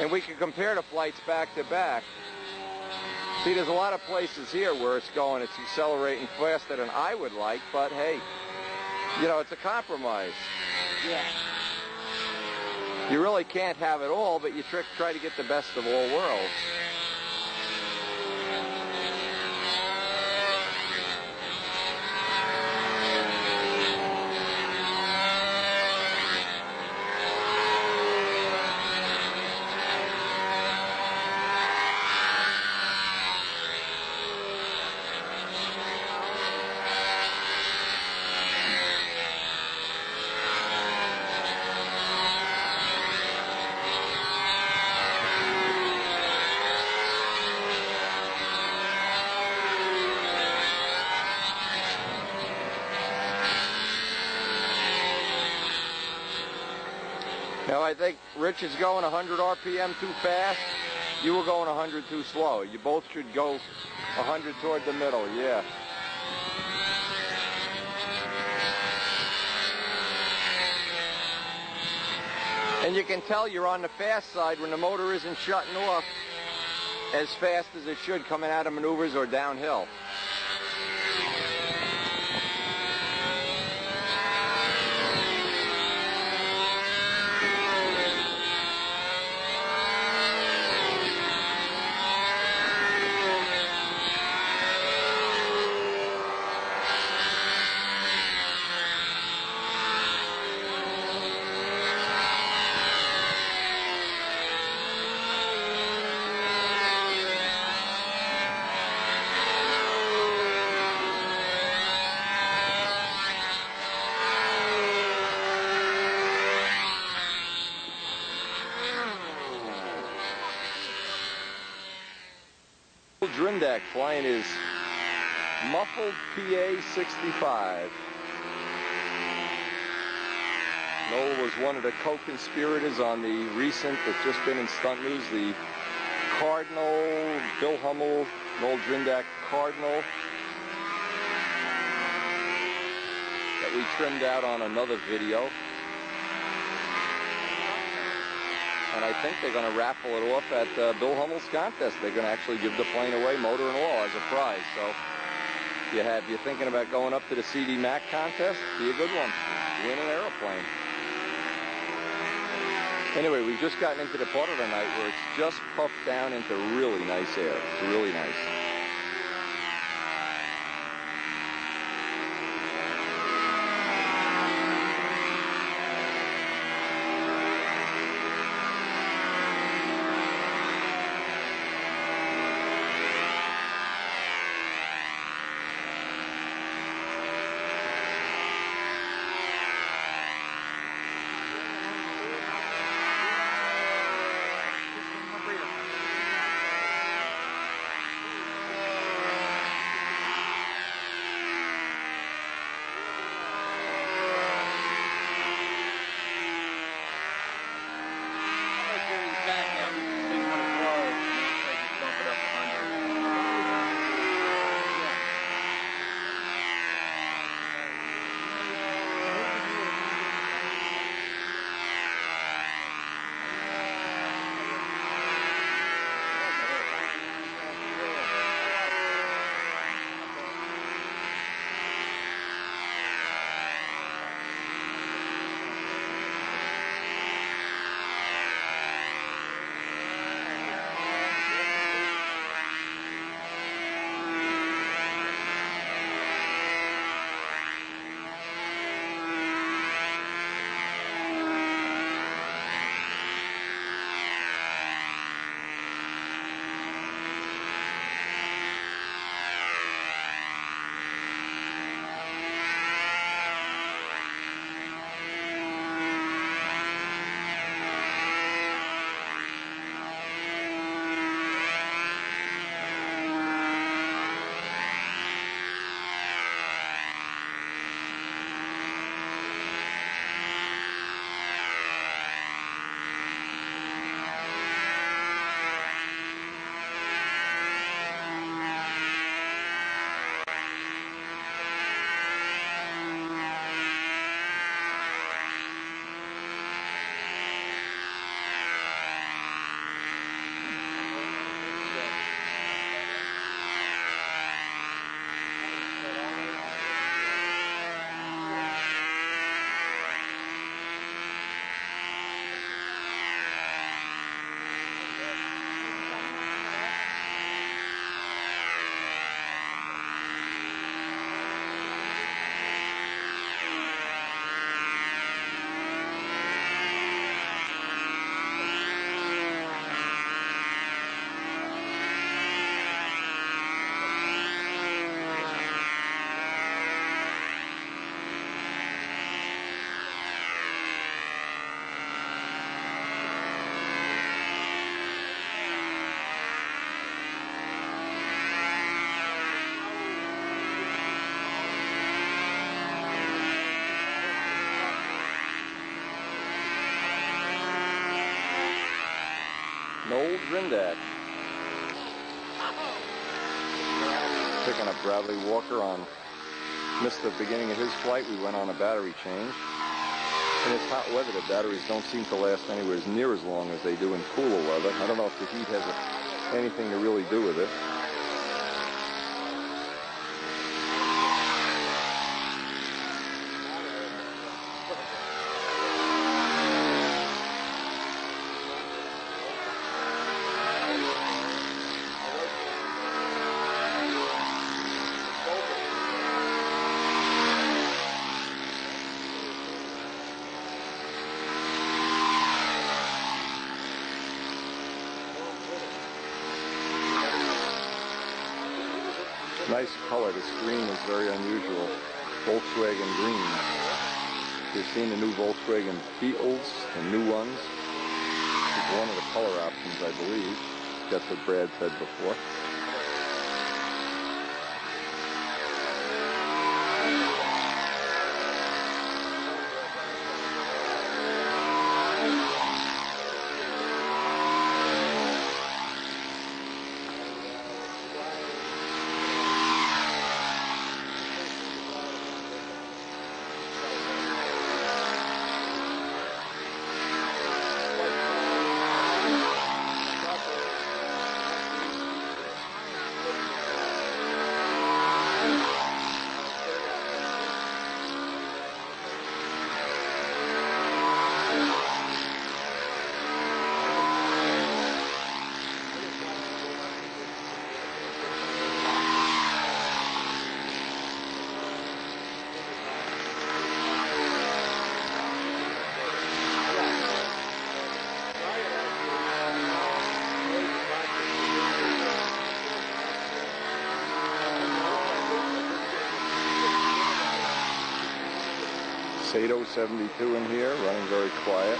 And we can compare the flights back to back. See, there's a lot of places here where it's accelerating faster than I would like, but hey, you know, it's a compromise. Yeah. You really can't have it all, but you try to get the best of all worlds. Now, I think Rich is going 100 RPM too fast. You were going 100 too slow. You both should go 100 toward the middle, yeah. And you can tell you're on the fast side when the motor isn't shutting off as fast as it should coming out of maneuvers or downhill. Drindak flying his muffled PA-65. Noel was one of the co-conspirators on the recent, that's just been in stunt news, the Cardinal, Bill Hummel, Noel Drindak Cardinal, that we trimmed out on another video. And I think they're going to raffle it off at Bill Hummel's contest. They're going to actually give the plane away, motor and all, as a prize. So if you're thinking about going up to the CD Mac contest, be a good one. Win an aeroplane. Anyway, we've just gotten into the part of the night where it's just puffed down into really nice air. It's really nice. old Rindac. Picking up Bradley Walker on, missed the beginning of his flight. We went on a battery change. In this hot weather, the batteries don't seem to last anywhere near as long as they do in cooler weather. I don't know if the heat has anything to really do with it. Nice color. This green is very unusual. Volkswagen green. You've seen the new Volkswagen Beetles, the new ones. It's one of the color options, I believe. That's what Brad said before. Sato 72 in here, running very quiet.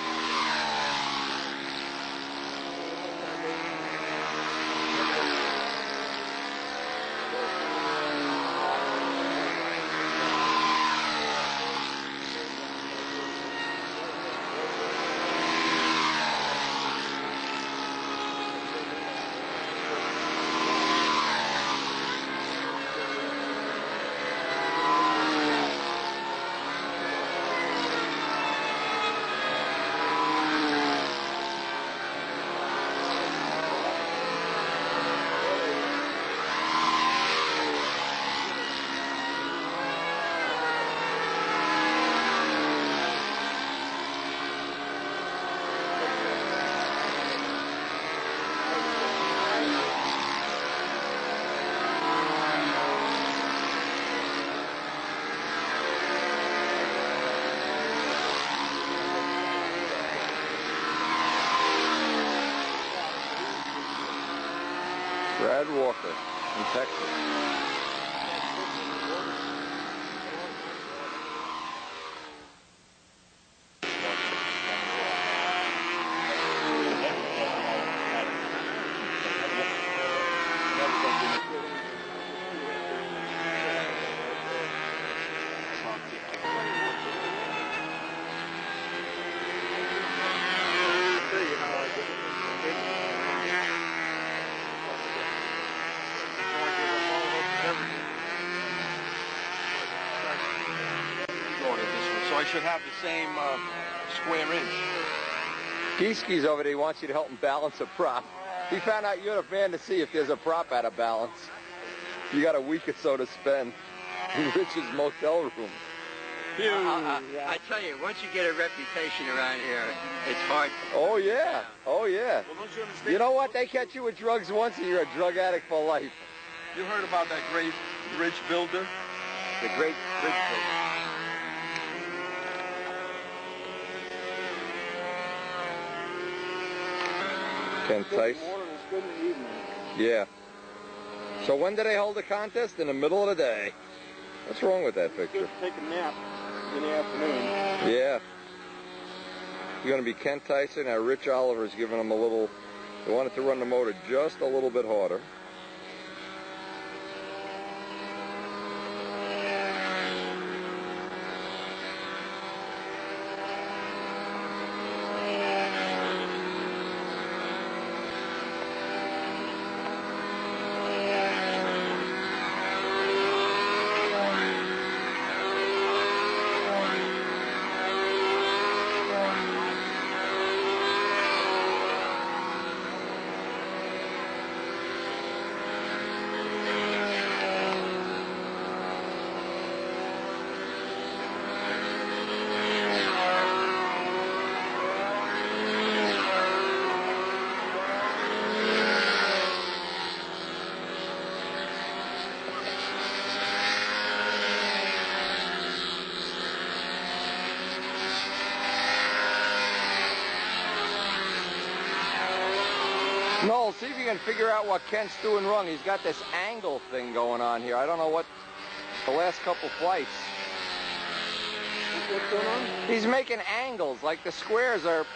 Brad Walker in Texas. So I should have the same square inch. Gieski's over there. He wants you to help him balance a prop. He found out you're the man to see if there's a prop out of balance. You got a week or so to spend in Rich's motel room. I tell you, once you get a reputation around here, it's hard. Oh, yeah. Oh, yeah. Well, don't you understand? You know what? They catch you with drugs once and you're a drug addict for life. You heard about that great bridge builder? The great bridge builder. Ken Tice. Yeah. So when do they hold the contest? In the middle of the day. What's wrong with that picture? Take a nap in the afternoon. Yeah. You're going to be Ken Tyson. Now Rich Oliver's giving them a little. They wanted to run the motor just a little bit harder. see if you can figure out what Kent's doing wrong. He's got this angle thing going on here. I don't know what the last couple flights. What's going on? He's making angles, like the squares are,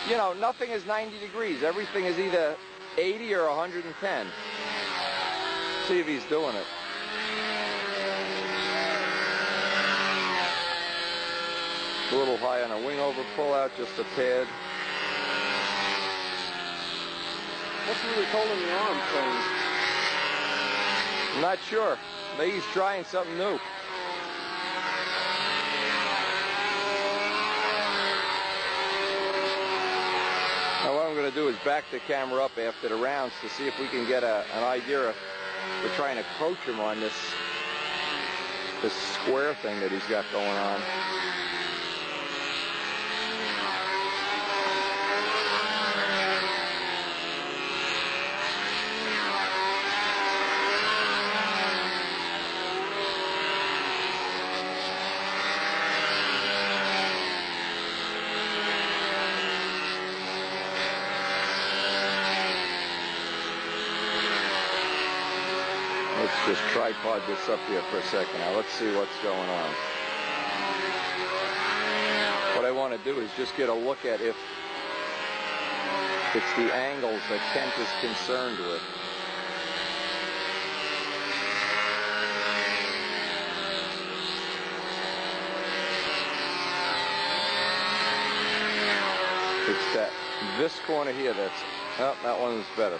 you know, nothing is 90 degrees. Everything is either 80 or 110. See if he's doing it. A little high on a wing over pullout, just a tad. What's really holding the arm thing? I'm not sure. Maybe he's trying something new. Now what I'm going to do is back the camera up after the rounds to see if we can get an idea of, we're trying to coach him on this square thing that he's got going on. Let's just tripod this up here for a second. Now let's see what's going on. What I want to do is just get a look at if it's the angles that Kent is concerned with. It's this corner here that's, oh, that one's better.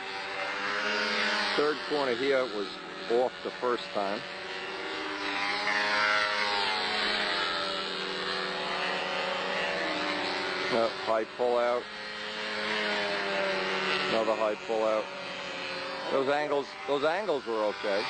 Third corner here was off the first time. High pull out. Another high pull out. Those angles were okay.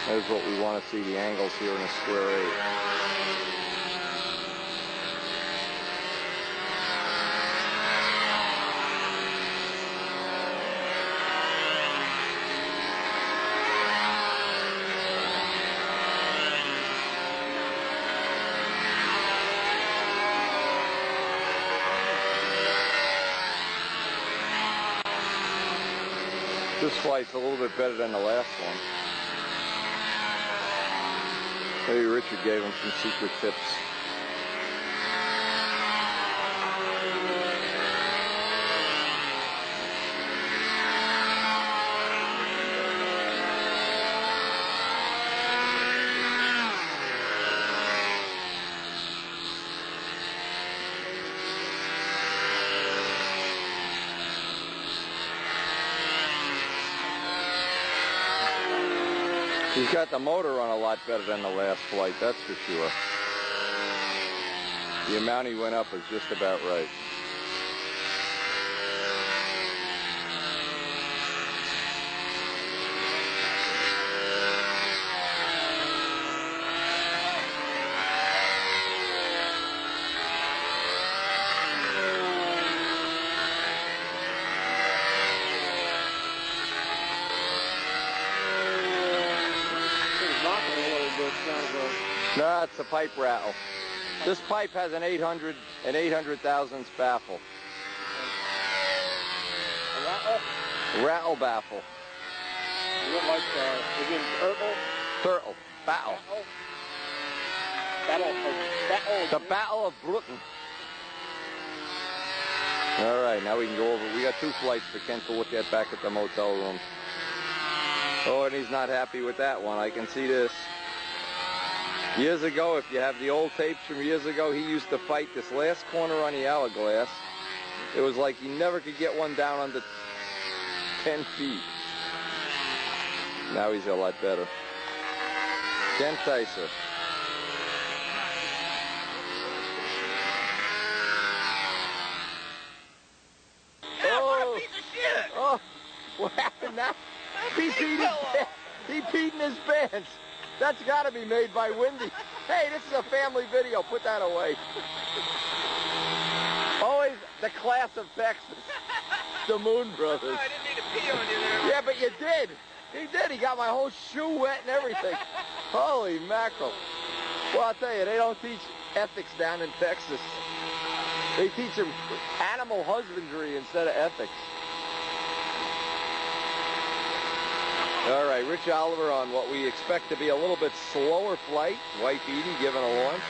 That is what we want to see, the angles here in a square 8. This flight's a little bit better than the last one. Maybe Richard gave him some secret tips. He's got the motor on a lot better than the last flight, that's for sure. The amount he went up is just about right. No, it's a pipe rattle. This pipe has an 800 thousandths baffle. A rattle? Rattle baffle. Is it like again, turtle? Turtle. Battle. Battle. The Battle of Britain. All right, now we can go over. We got 2 flights for Kent to look at back at the motel room. Oh, and he's not happy with that one. I can see this. Years ago, if you have the old tapes from years ago, he used to fight this last corner on the hourglass. It was like he never could get one down under 10 feet. Now he's a lot better. Denticer. What a piece of shit! Oh, what happened now? He peed in his pants. That's got to be made by Wendy. Hey, this is a family video. Put that away. Always the class of Texas. The Moon Brothers. Oh, I didn't mean to pee on you there. Yeah, but you did. He did. He got my whole shoe wet and everything. Holy mackerel. Well, I'll tell you, they don't teach ethics down in Texas. They teach them animal husbandry instead of ethics. All right, Rich Oliver on what we expect to be a little bit slower flight. Wife Edie giving a launch.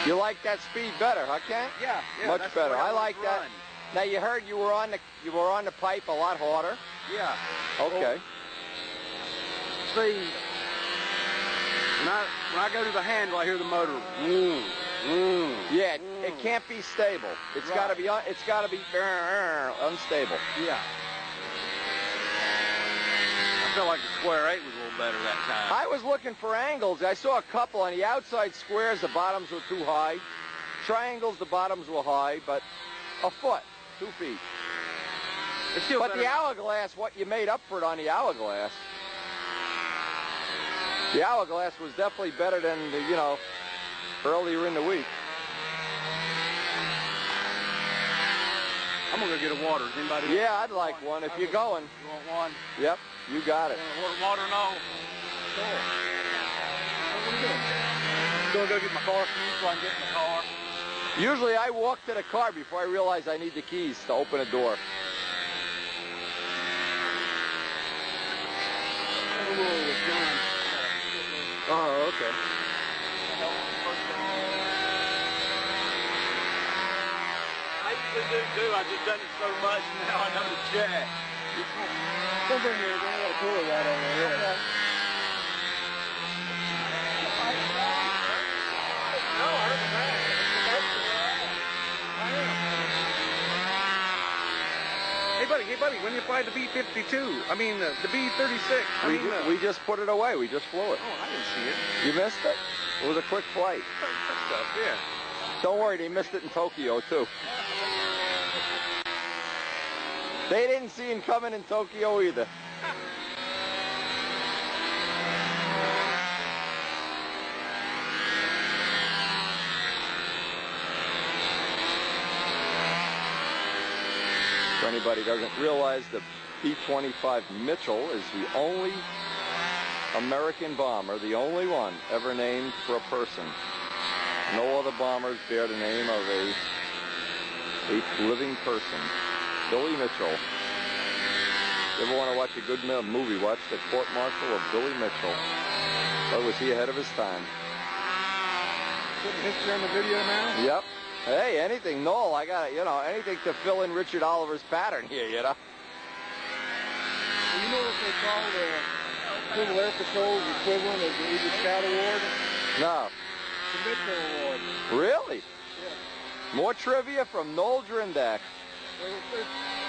You like that speed better, huh, Ken? Yeah, much that's better. the way I like that. run. Now you heard you were on the pipe a lot harder. Yeah. Okay. See, when I go to the handle, I hear the motor. Yeah, it can't be stable. It's got to be unstable. Yeah. I felt like the square 8 was a little better that time. I was looking for angles. I saw a couple on the outside squares. The bottoms were too high. Triangles, the bottoms were high, but a foot, 2 feet. It's still But better. the hourglass, what you made up for it on the hourglass. The hourglass was definitely better than the, earlier in the week. I'm gonna go get a water. Is anybody? Yeah, I'd like one if you're going. You want one? Yep, you got it. Water? No. Sure. What are you doing? Gonna go get my car keys so I can get in the car. Usually I walk to the car before I realize I need the keys to open a door. Oh, okay. I usually do too. I've just done it so much now I know the check. Don't bring me anything. I got a cooler right over here. Okay. Hey buddy, when you fly the B-52, I mean the B-36, We just put it away. We just flew it. Oh, I didn't see it. You missed it? It was a quick flight. Stuff, yeah. Don't worry, they missed it in Tokyo, too. They didn't see him coming in Tokyo either. If anybody doesn't realize, the B-25 Mitchell is the only American bomber, the only one ever named for a person. No other bombers bear the name of a living person. Billy Mitchell. You ever want to watch a good movie, watch The Court Martial of Billy Mitchell. Boy, was he ahead of his time. Putting history on the video now? Yep. Hey, anything, Noel, I got it, anything to fill in Richard Oliver's pattern here, Well, you know what they call the Civil Air Patrol's equivalent of the Eagle Scout Award? No. The Mitchell Award. Really? Yeah. More trivia from Noel Drindak. Well,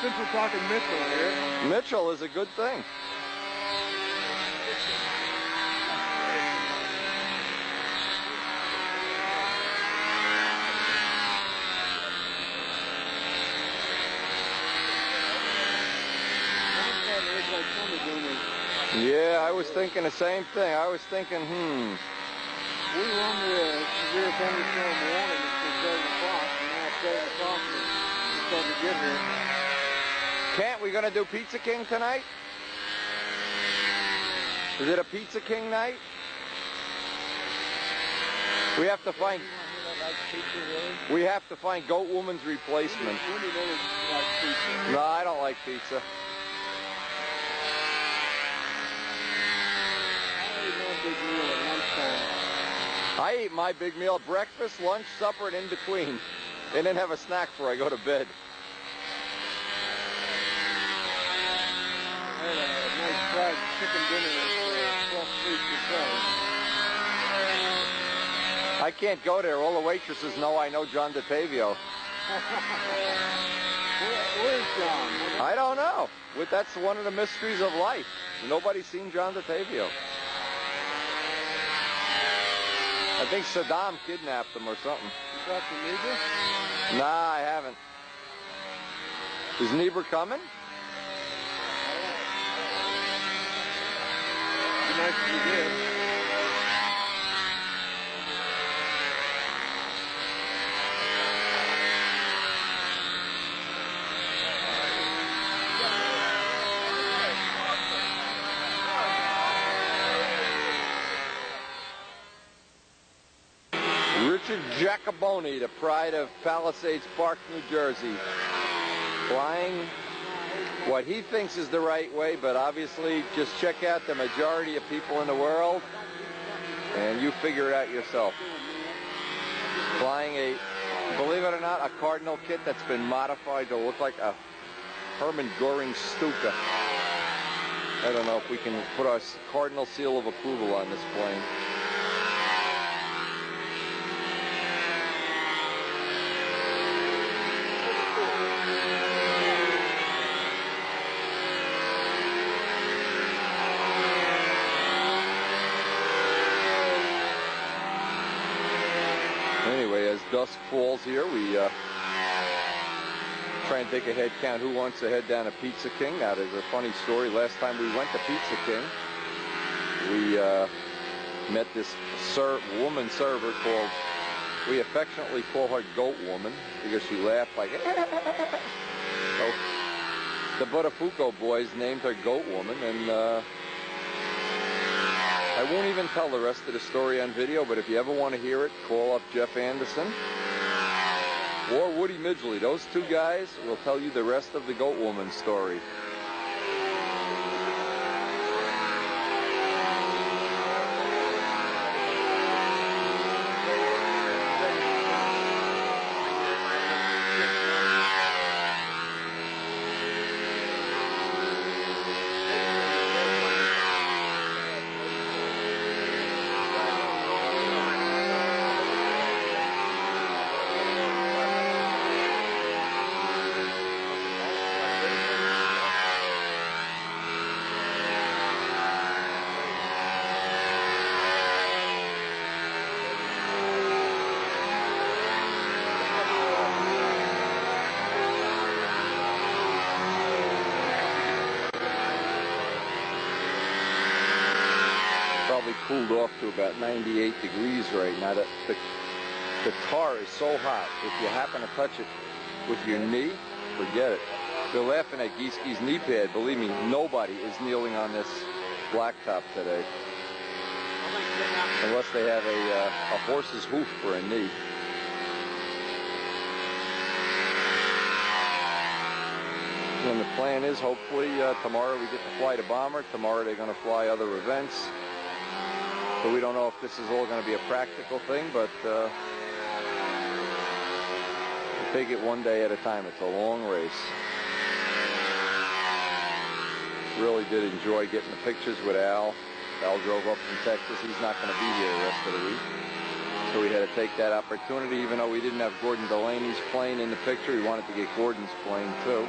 since we're talking Mitchell here. Mitchell is a good thing. Yeah, I was thinking the same thing. I was thinking, We run the severe thunderstorm warning until 7 o'clock, and now it's 7 o'clock and it's starting to get here. Can't we gonna do Pizza King tonight? Is it a Pizza King night? We have to find Goat Woman's replacement. Wendy knows like pizza. No, I don't like pizza. big meal at lunchtime. I eat my big meal at breakfast, lunch, supper, and in between. And then have a snack before I go to bed. I had a nice fried chicken dinner at 12 Street Buffet. I can't go there. All the waitresses know I know John DeTavio. Where's John? I don't know. That's one of the mysteries of life. Nobody's seen John DeTavio. I think Saddam kidnapped him or something. You talked to Niebuhr? Nah, I haven't. Is Niebuhr coming? Be nice if you did. Richard Giacoboni, the pride of Palisades Park, New Jersey, flying what he thinks is the right way, but obviously just check out the majority of people in the world and you figure it out yourself. Flying a, believe it or not, a Cardinal kit that's been modified to look like a Hermann Göring Stuka. I don't know if we can put our Cardinal seal of approval on this plane. Anyway, as dusk falls here, we try and take a head count. Who wants to head down to Pizza King? Now, there's a funny story. Last time we went to Pizza King, we met this woman server called, we affectionately call her Goat Woman because she laughed like, so the Buttafuoco boys named her Goat Woman, and I won't even tell the rest of the story on video, but if you ever want to hear it, call up Jeff Anderson or Woody Midgley. Those two guys will tell you the rest of the Goat Woman story. Cooled off to about 98 degrees right now. The tar is so hot. If you happen to touch it with your knee, forget it. They're laughing at Gieski's knee pad. Believe me, nobody is kneeling on this blacktop today. Unless they have a horse's hoof for a knee. And the plan is hopefully tomorrow we get to fly the bomber. Tomorrow they're going to fly other events. So we don't know if this is all going to be a practical thing, but we'll take it one day at a time. It's a long race. Really did enjoy getting the pictures with Al. Al drove up from Texas. He's not going to be here the rest of the week. So we had to take that opportunity, even though we didn't have Gordon Delaney's plane in the picture. We wanted to get Gordon's plane, too.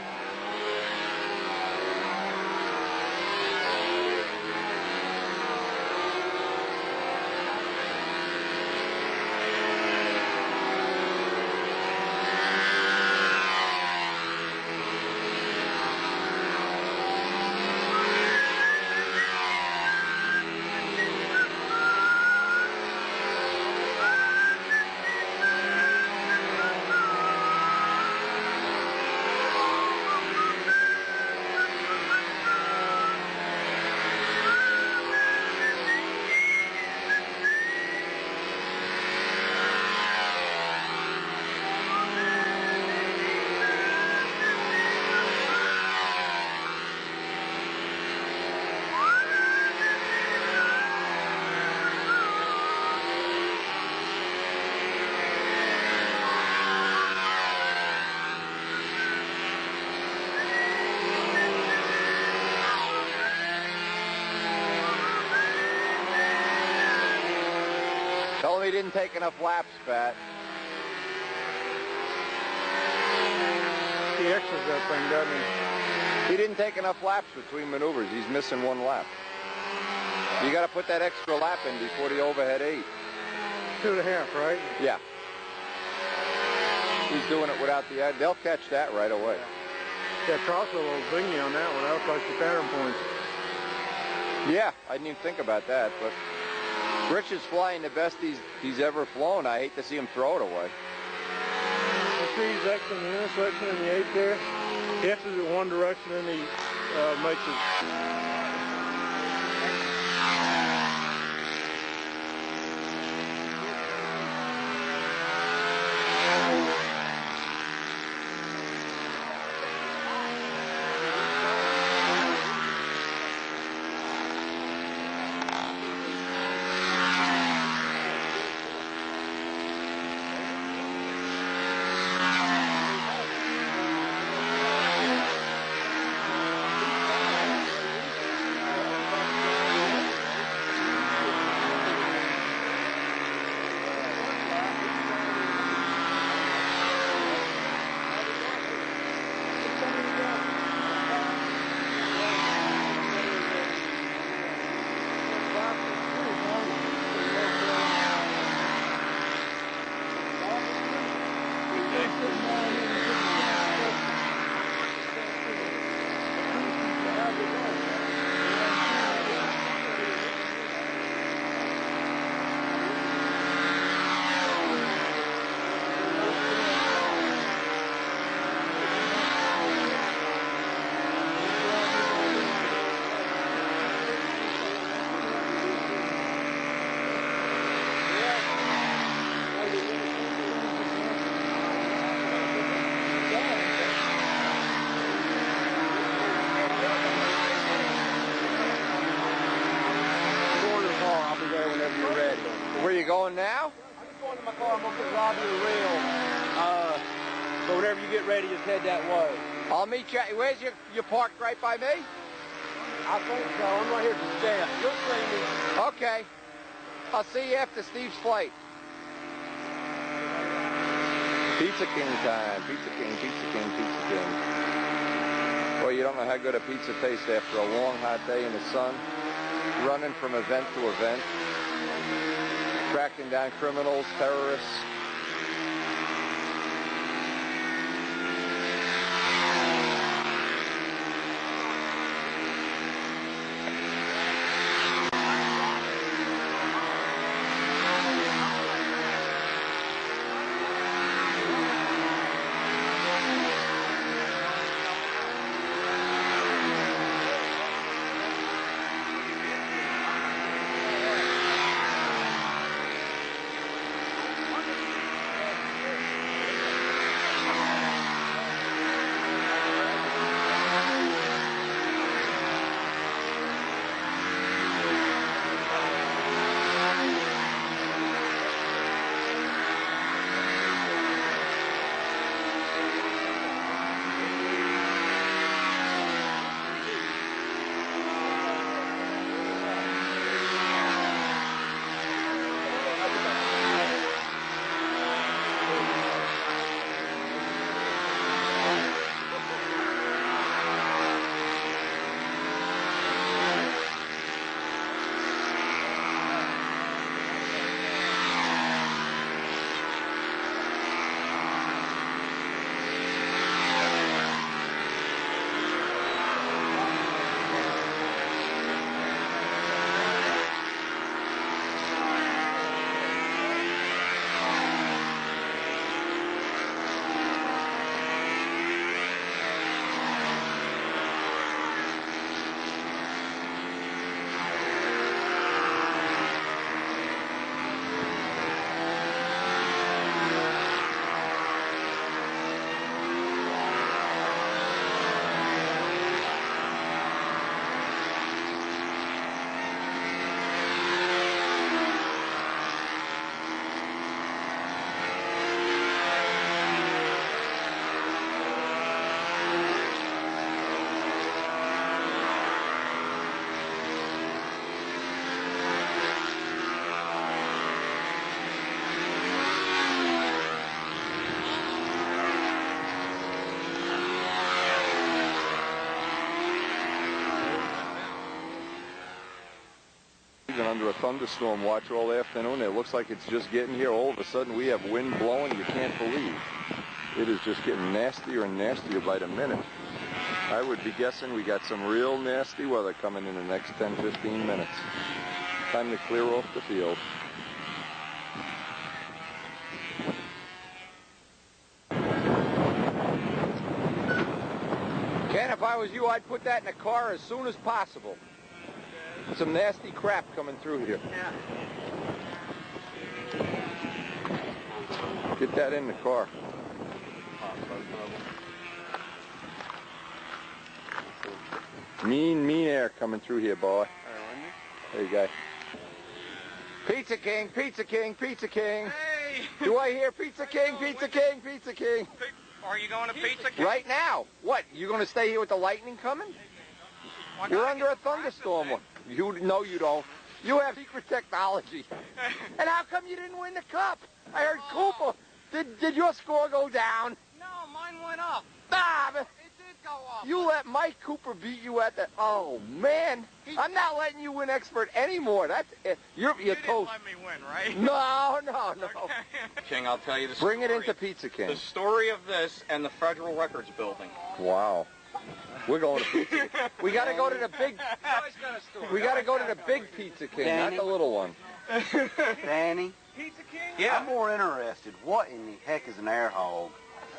he didn't take enough laps, Pat. He extras that thing, doesn't he? He didn't take enough laps between maneuvers. He's missing 1 lap. You got to put that extra lap in before the overhead 8. 2.5, right? Yeah. He's doing it without the... They'll catch that right away. Yeah, cross a little thingy on that one. That'll cost you pattern points. Yeah, I didn't even think about that, but Rich is flying the best he's ever flown. I hate to see him throw it away. You see he's exiting the intersection in the 8 there? He exits it one direction and he makes it... Where you going now? I'm just going to my car. I'm going to put Robbie the rail. So whenever you get ready, just head that way. I'll meet you. Where's you parked right by me? I think so. I'm right here at the staff. You'll see me. Okay. I'll see you after Steve's flight. Pizza King time. Pizza King, Pizza King, Pizza King. Well, you don't know how good a pizza tastes after a long, hot day in the sun, running from event to event, tracking down criminals, terrorists. under a thunderstorm watch all afternoon. It looks like it's just getting here. All of a sudden we have wind blowing you can't believe. It is just getting nastier and nastier by the minute. I would be guessing we got some real nasty weather coming in the next 10-15 minutes. Time to clear off the field. Ken, if I was you, I'd put that in the car as soon as possible. Some nasty crap coming through here. Get that in the car. Mean air coming through here, boy. There you go. Pizza King, Pizza King, Pizza King. Hey! Do I hear Pizza King, Pizza King, Pizza King? Are you going to Pizza King? Right now. What? You going to stay here with the lightning coming? You're under a thunderstorm. No, you don't. You have secret technology. And how come you didn't win the cup? I heard Cooper. Did your score go down? No, mine went up. Ah, It did go up. you let Mike Cooper beat you at the... Oh, man. I'm not letting you win expert anymore. That's you're You didn't toast. let me win, right? No. Okay. King, I'll tell you the story. Bring it into Pizza King. The story of this and the Federal Records Building. Wow. We're going to Pizza King. We got to go to the big... We got to go to the big Pizza King, Danny? not the little one. Danny, Pizza King? Yeah. I'm more interested. What in the heck is an air hog?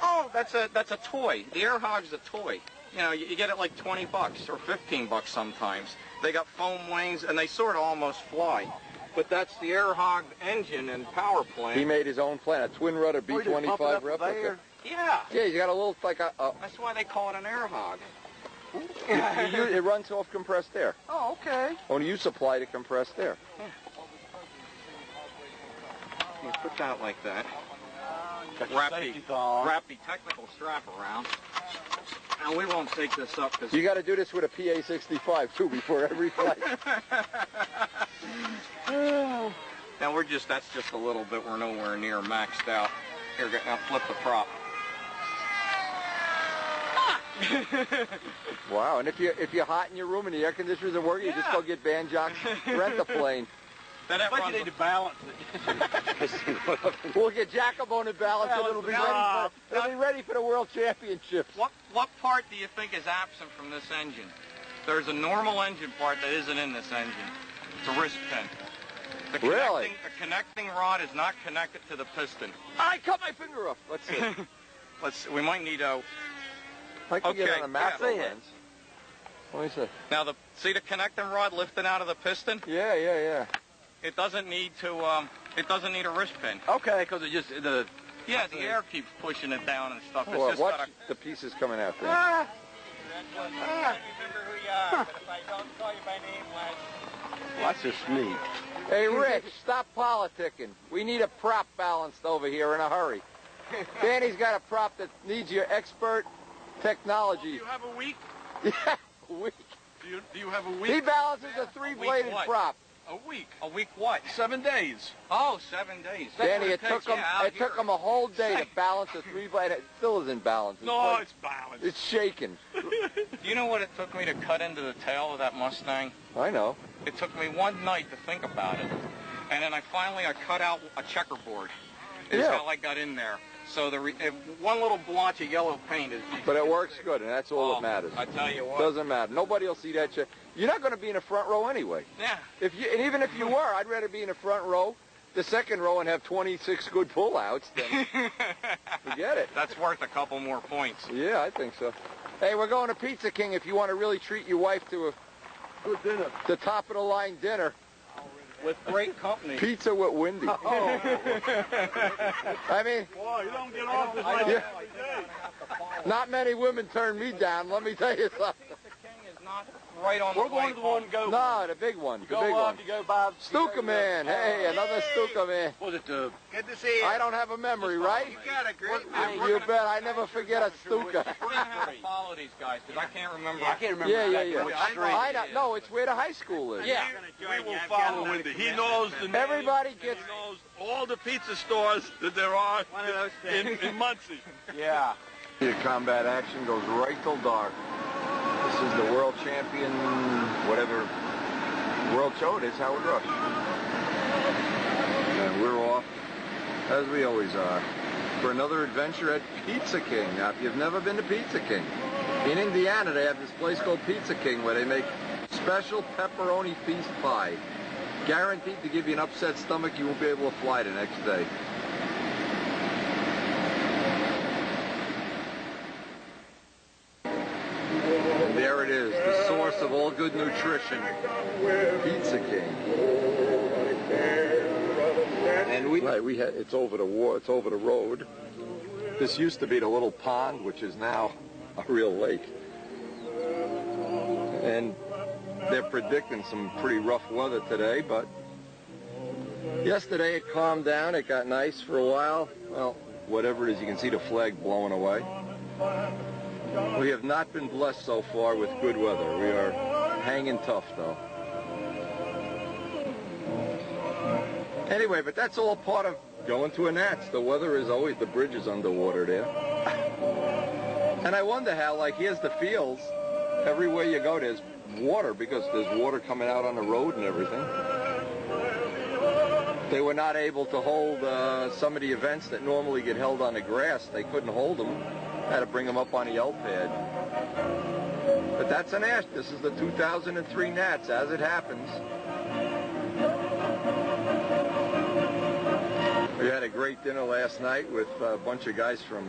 Oh, that's a toy. The air hog's a toy. You know, you get it like 20 bucks or 15 bucks sometimes. They got foam wings and they sort of almost fly. But that's the air hog engine and power plant. He made his own plane, a twin rudder B-25 replica. Yeah. Yeah, he's got a little, like a... That's why they call it an air hog. it runs off compressed air. Oh, okay. Only you supply the compressed air. You put that like that. Got Wrap the technical strap around. And we won't take this up because... You got to do this with a PA-65 too before every flight. Now that's just a little bit. We're nowhere near maxed out. Here, now flip the prop. Wow, and if you're hot in your room and the air conditioners are working, you just go get Van Jocks, rent the plane. Then But you need to balance it. We'll get Jacobone and balance it. It'll be ready for the World Championships. What part do you think is absent from this engine? There's a normal engine part that isn't in this engine. It's a wrist pin. Really? The connecting rod is not connected to the piston. I cut my finger off. Let's see. We might need a... I can get Okay, on a macro yeah. lens. Let me see. Now, see the connecting rod lifting out of the piston? Yeah. It doesn't need to. It doesn't need a wrist pin. Okay, because it just the Yeah, the air keeps pushing it down and stuff. It's Well, just watch got the pieces coming out there. I remember who you are, but if I don't call you by name, that's just me. Hey, Rich, stop politicking. We need a prop balanced over here in a hurry. Danny's got a prop that needs your expert technology. Do you have a week? Yeah, a week. Do you have a week? He balances a three-bladed what? prop. A week. A week what? 7 days. Oh, 7 days. Danny, it That's took what him. takes, It took him a whole day to balance a three-bladed. It still isn't balanced. No, it's balanced. It's shaking. Do you know what it took me to cut into the tail of that Mustang? I know. It took me one night to think about it. And then I cut out a checkerboard. Is how I got in there. So one little blotch of yellow paint is... But it works good, and that's all that matters. I tell you what. Doesn't matter. Nobody will see that shit. You're not going to be in the front row anyway. Yeah. And even if you were, I'd rather be in the front row, the second row, and have 26 good pullouts than forget it. That's worth a couple more points. Yeah, I think so. Hey, we're going to Pizza King if you want to really treat your wife to a Good dinner. the top-of-the-line dinner. With great company. Pizza with Wendy. I mean, Boy, you don't get off this yeah. way. Not many women turn me down, let me tell you something. Pizza King is not right on We're the going way to the one home. to go. No, the big one. The Go big up, one. you go by. Stuka Man. Hey, another Stuka Man. Was it the? good to see you. I don't have a memory, right? You got a great memory. You bet. I never forget a Stuka. We're going to have to follow these guys because I can't remember. I can't remember. Yeah. exactly which street. I don't know. It's where the high school is. Yeah. We will follow Wendy. He knows the names. Everybody gets. He knows all the pizza stores that there are One of those things. in Muncie. Yeah. The combat action goes right till dark. This is the world champion, whatever World Show, it is Howard Rush. And we're off, as we always are, for another adventure at Pizza King. Now, if you've never been to Pizza King, in Indiana they have this place called Pizza King where they make special pepperoni feast pie. Guaranteed to give you an upset stomach, you won't be able to fly the next day. And there it is, the source of all good nutrition, Pizza King. And it's over the road. This used to be the little pond, which is now a real lake. And they're predicting some pretty rough weather today, but yesterday it calmed down. It got nice for a while. Well, whatever it is, you can see the flag blowing away. We have not been blessed so far with good weather. We are hanging tough, though. Anyway, but that's all part of going to a NATS. The weather is always, the bridge is underwater there. And I wonder how, like, here's the fields. Everywhere you go, there's water because there's water coming out on the road and everything. They were not able to hold some of the events that normally get held on the grass. They couldn't hold them. Had to bring them up on the L pad. But that's a NATS. This is the 2003 NATS, as it happens. We had a great dinner last night with a bunch of guys from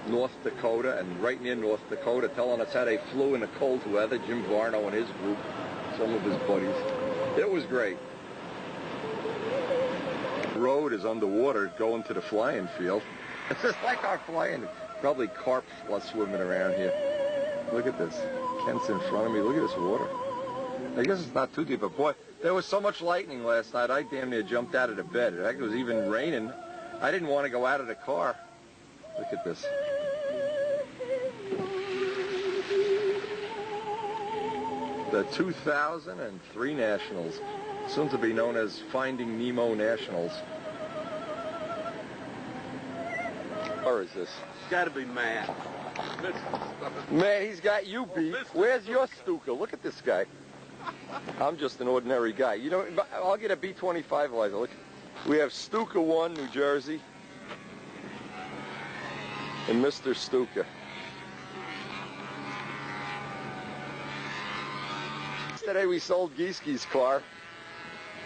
North Dakota, and right near North Dakota, telling us how they flew in the cold weather. Jim Varno and his group, some of his buddies. It was great. The road is underwater going to the flying field. It's just like our flying. Probably carp swimming around here. Look at this. Kent's in front of me. Look at this water. I guess it's not too deep, but boy, there was so much lightning last night, I damn near jumped out of the bed. In fact, it was even raining. I didn't want to go out of the car. Look at this. The 2003 Nationals, soon to be known as Finding Nemo Nationals. Or is this? It's got to be Matt. Man, he's got you beat. Where's your Stuka? Look at this guy. I'm just an ordinary guy. You know, I'll get a B-25 Eliza. Look, we have Stuka 1, New Jersey, and Mr. Stuka. Yesterday we sold Gieski's car.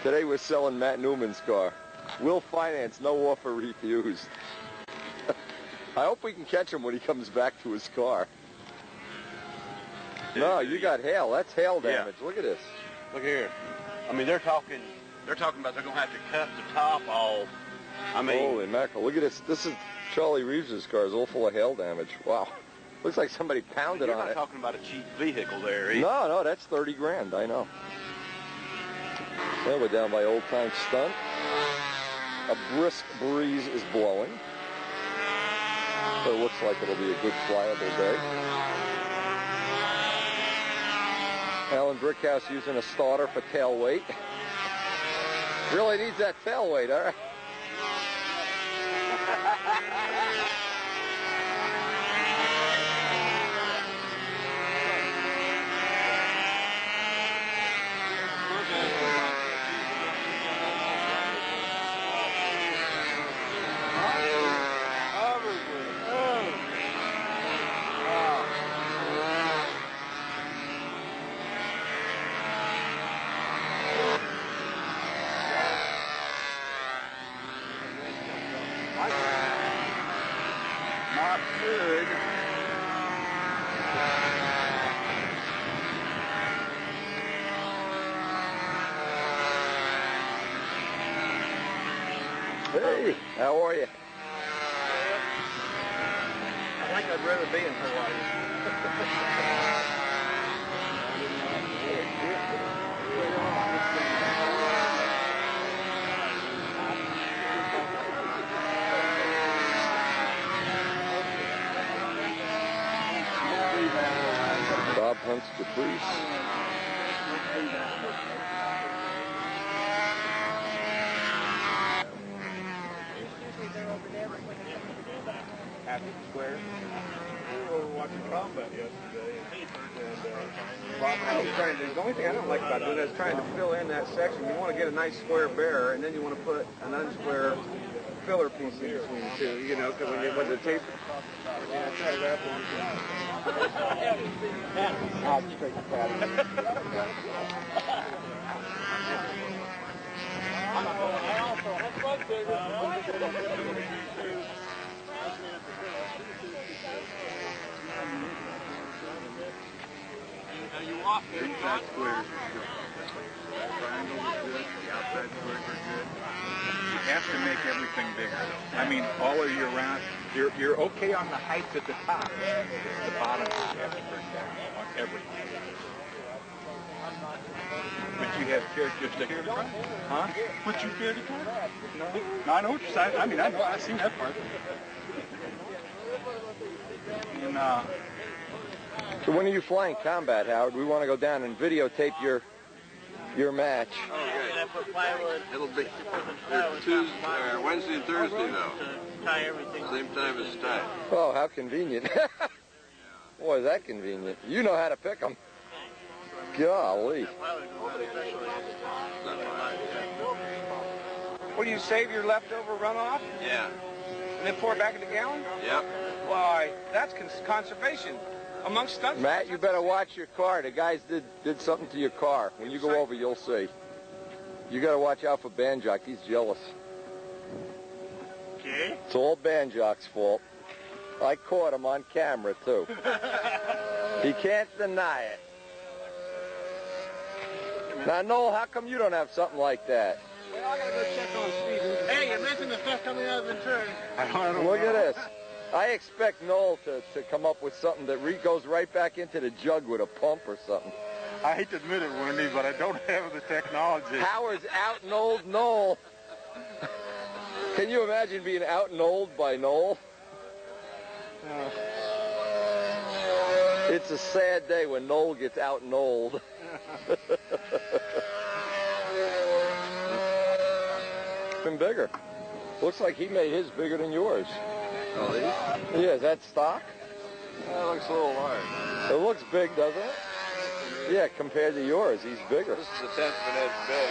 Today we're selling Matt Newman's car. Will finance, no offer refused. I hope we can catch him when he comes back to his car. No, you got hail. That's hail damage. Yeah. Look at this. Look here. I mean, they're talking about they're going to have to cut the top off. I mean, holy mackerel. Look at this. This is Charlie Reeves' car. It's all full of hail damage. Wow. Looks like somebody pounded on it. You're not talking about a cheap vehicle there, eh? No, that's 30 grand. I know. Well, we're down by Old Time Stunt. A brisk breeze is blowing. So it looks like it'll be a good flyable day. Alan Brickhouse using a starter for tail weight. Really needs that tail weight, all right? Not good. Hey, how are you? I think I'd rather be in Hawaii. Bob Hunt's Caprice. Happy Square. We were watching combat yesterday, and The only thing I don't like about doing that is trying to fill in that section. You want to get a nice square bear, and then you want to put an unsquare filler piece in between the two, you know, because when the tape... Yeah, try that one. I'll straight the pattern. Are you off here? The inside squares are good. The triangle is good. The outside squares are good. You have to make everything bigger. I mean, all of year round, you're okay on the height at the top. The bottom you have to bring down on everything. But you have characteristics. Huh? But you fear to cut? No, I know what you're saying. I mean, I know. I've seen that part. And, so when are you flying combat, Howard? We want to go down and videotape your match. Oh, good. It'll be Tuesday, Wednesday and Thursday, though. Tie everything. Same time as time. Oh, how convenient. Boy, is that convenient. You know how to pick them. Golly. What do you save your leftover runoff? Yeah. And then pour it back in the gallon? Yep. Why, that's conservation. Amongst stunts. Matt, you better watch your car. The guys did something to your car. When you go over, you'll see. You got to watch out for Banjock. He's jealous. okay. It's all Banjock's fault. I caught him on camera, too. He can't deny it. Now, Noel, how come you don't have something like that? Well, I got to go check on Steve. Hey, you mentioned the stuff coming out of Ventura. Look at this. I expect Noel to come up with something that goes right back into the jug with a pump or something. I hate to admit it, Wendy, but I don't have the technology. Howard's out-Noeled Noel. Can you imagine being out-Noeled by Noel? It's a sad day when Noel gets out-Noeled. It's been bigger. Looks like he made his bigger than yours. Oh, these? Yeah, is that stock? That looks a little large. It looks big, doesn't it? Yeah, compared to yours, he's bigger. This is a 10th of an inch big.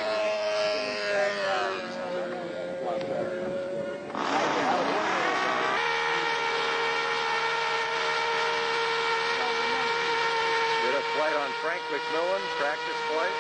Did a flight on Frank McMillan, practice flight.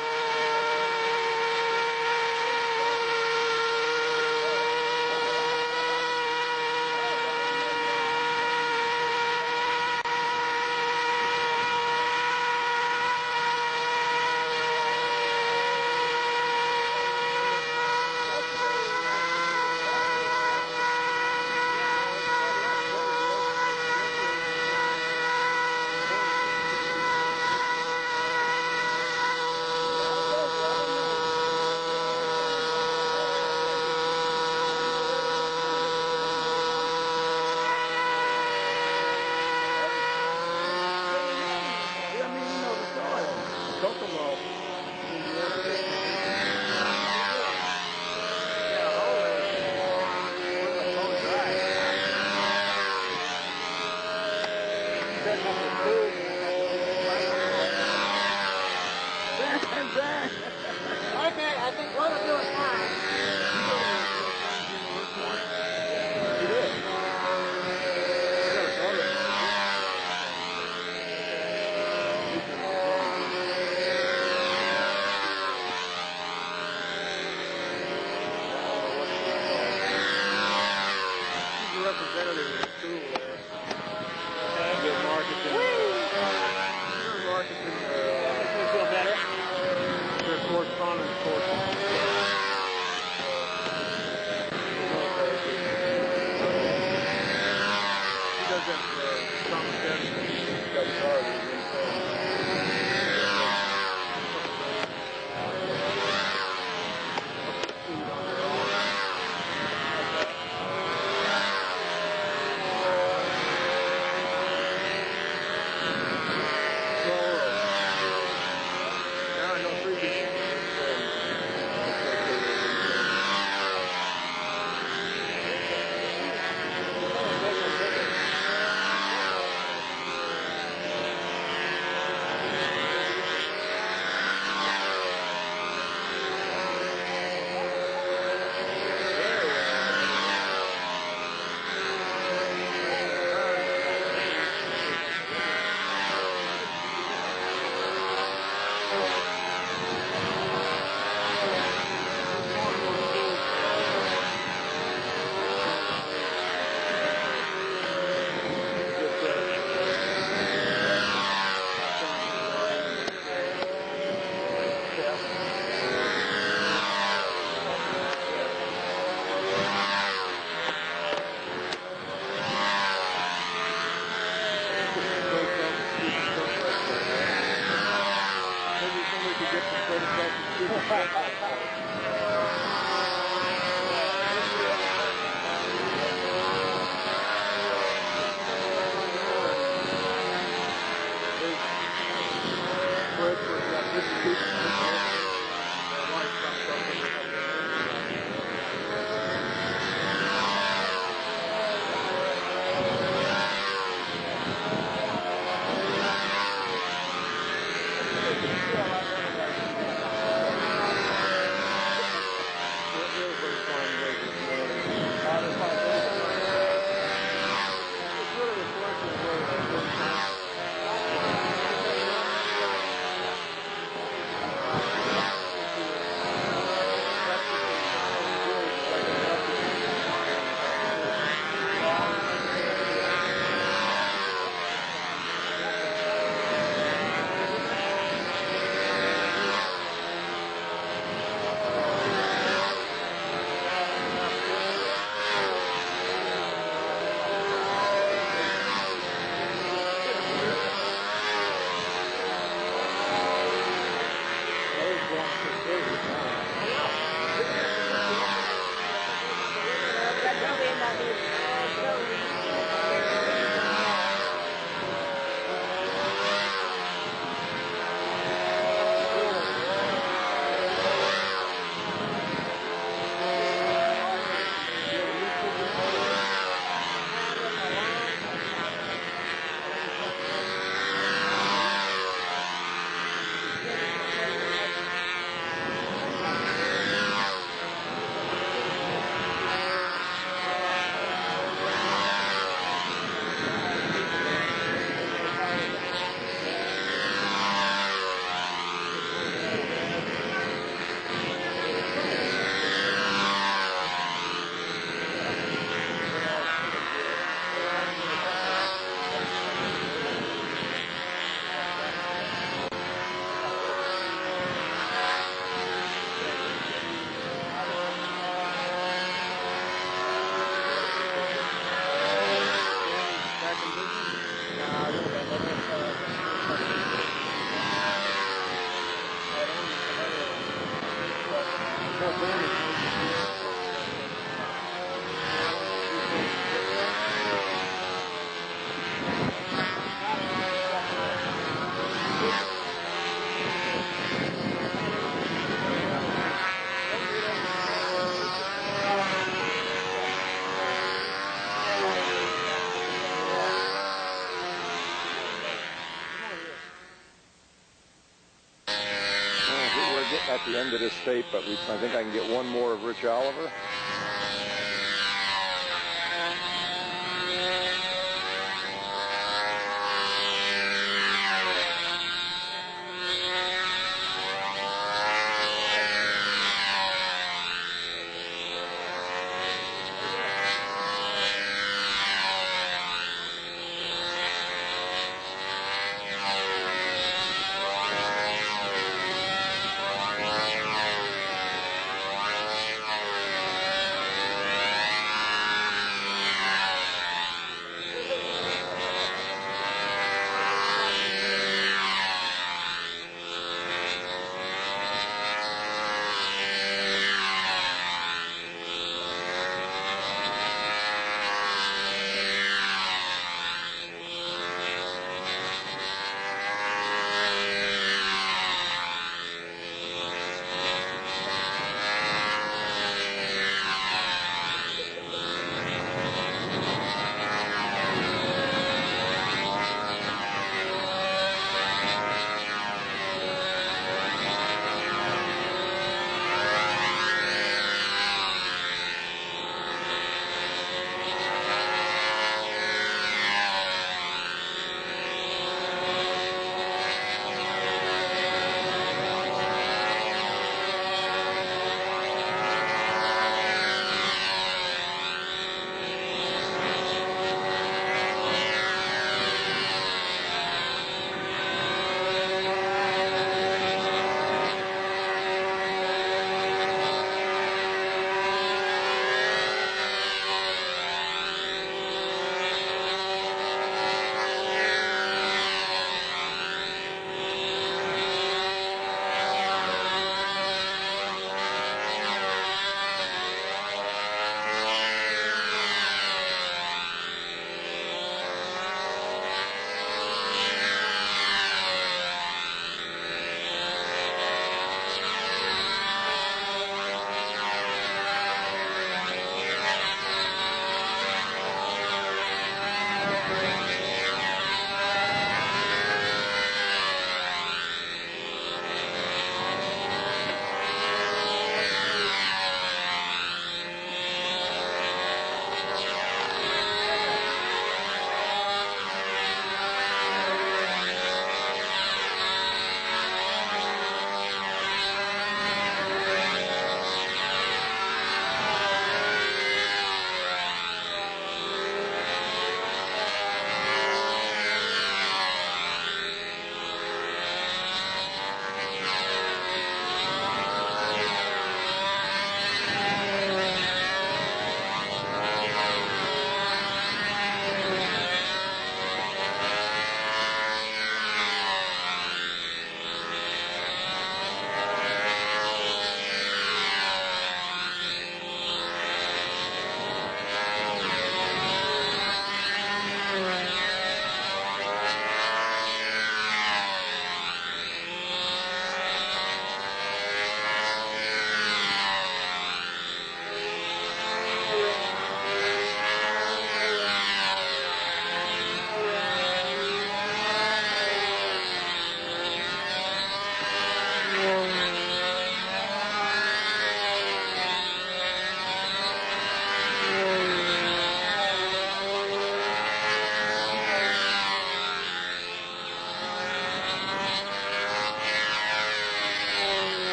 At the end of this tape, but I think I can get one more of Rich Oliver.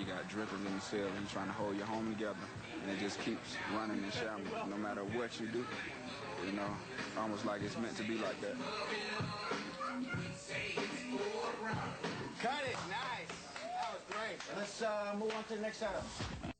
you got drippers in the ceiling, you're trying to hold your home together, and it just keeps running and shouting no matter what you do. You know, almost like it's meant to be like that. Cut it, nice. That was great. Let's move on to the next setup.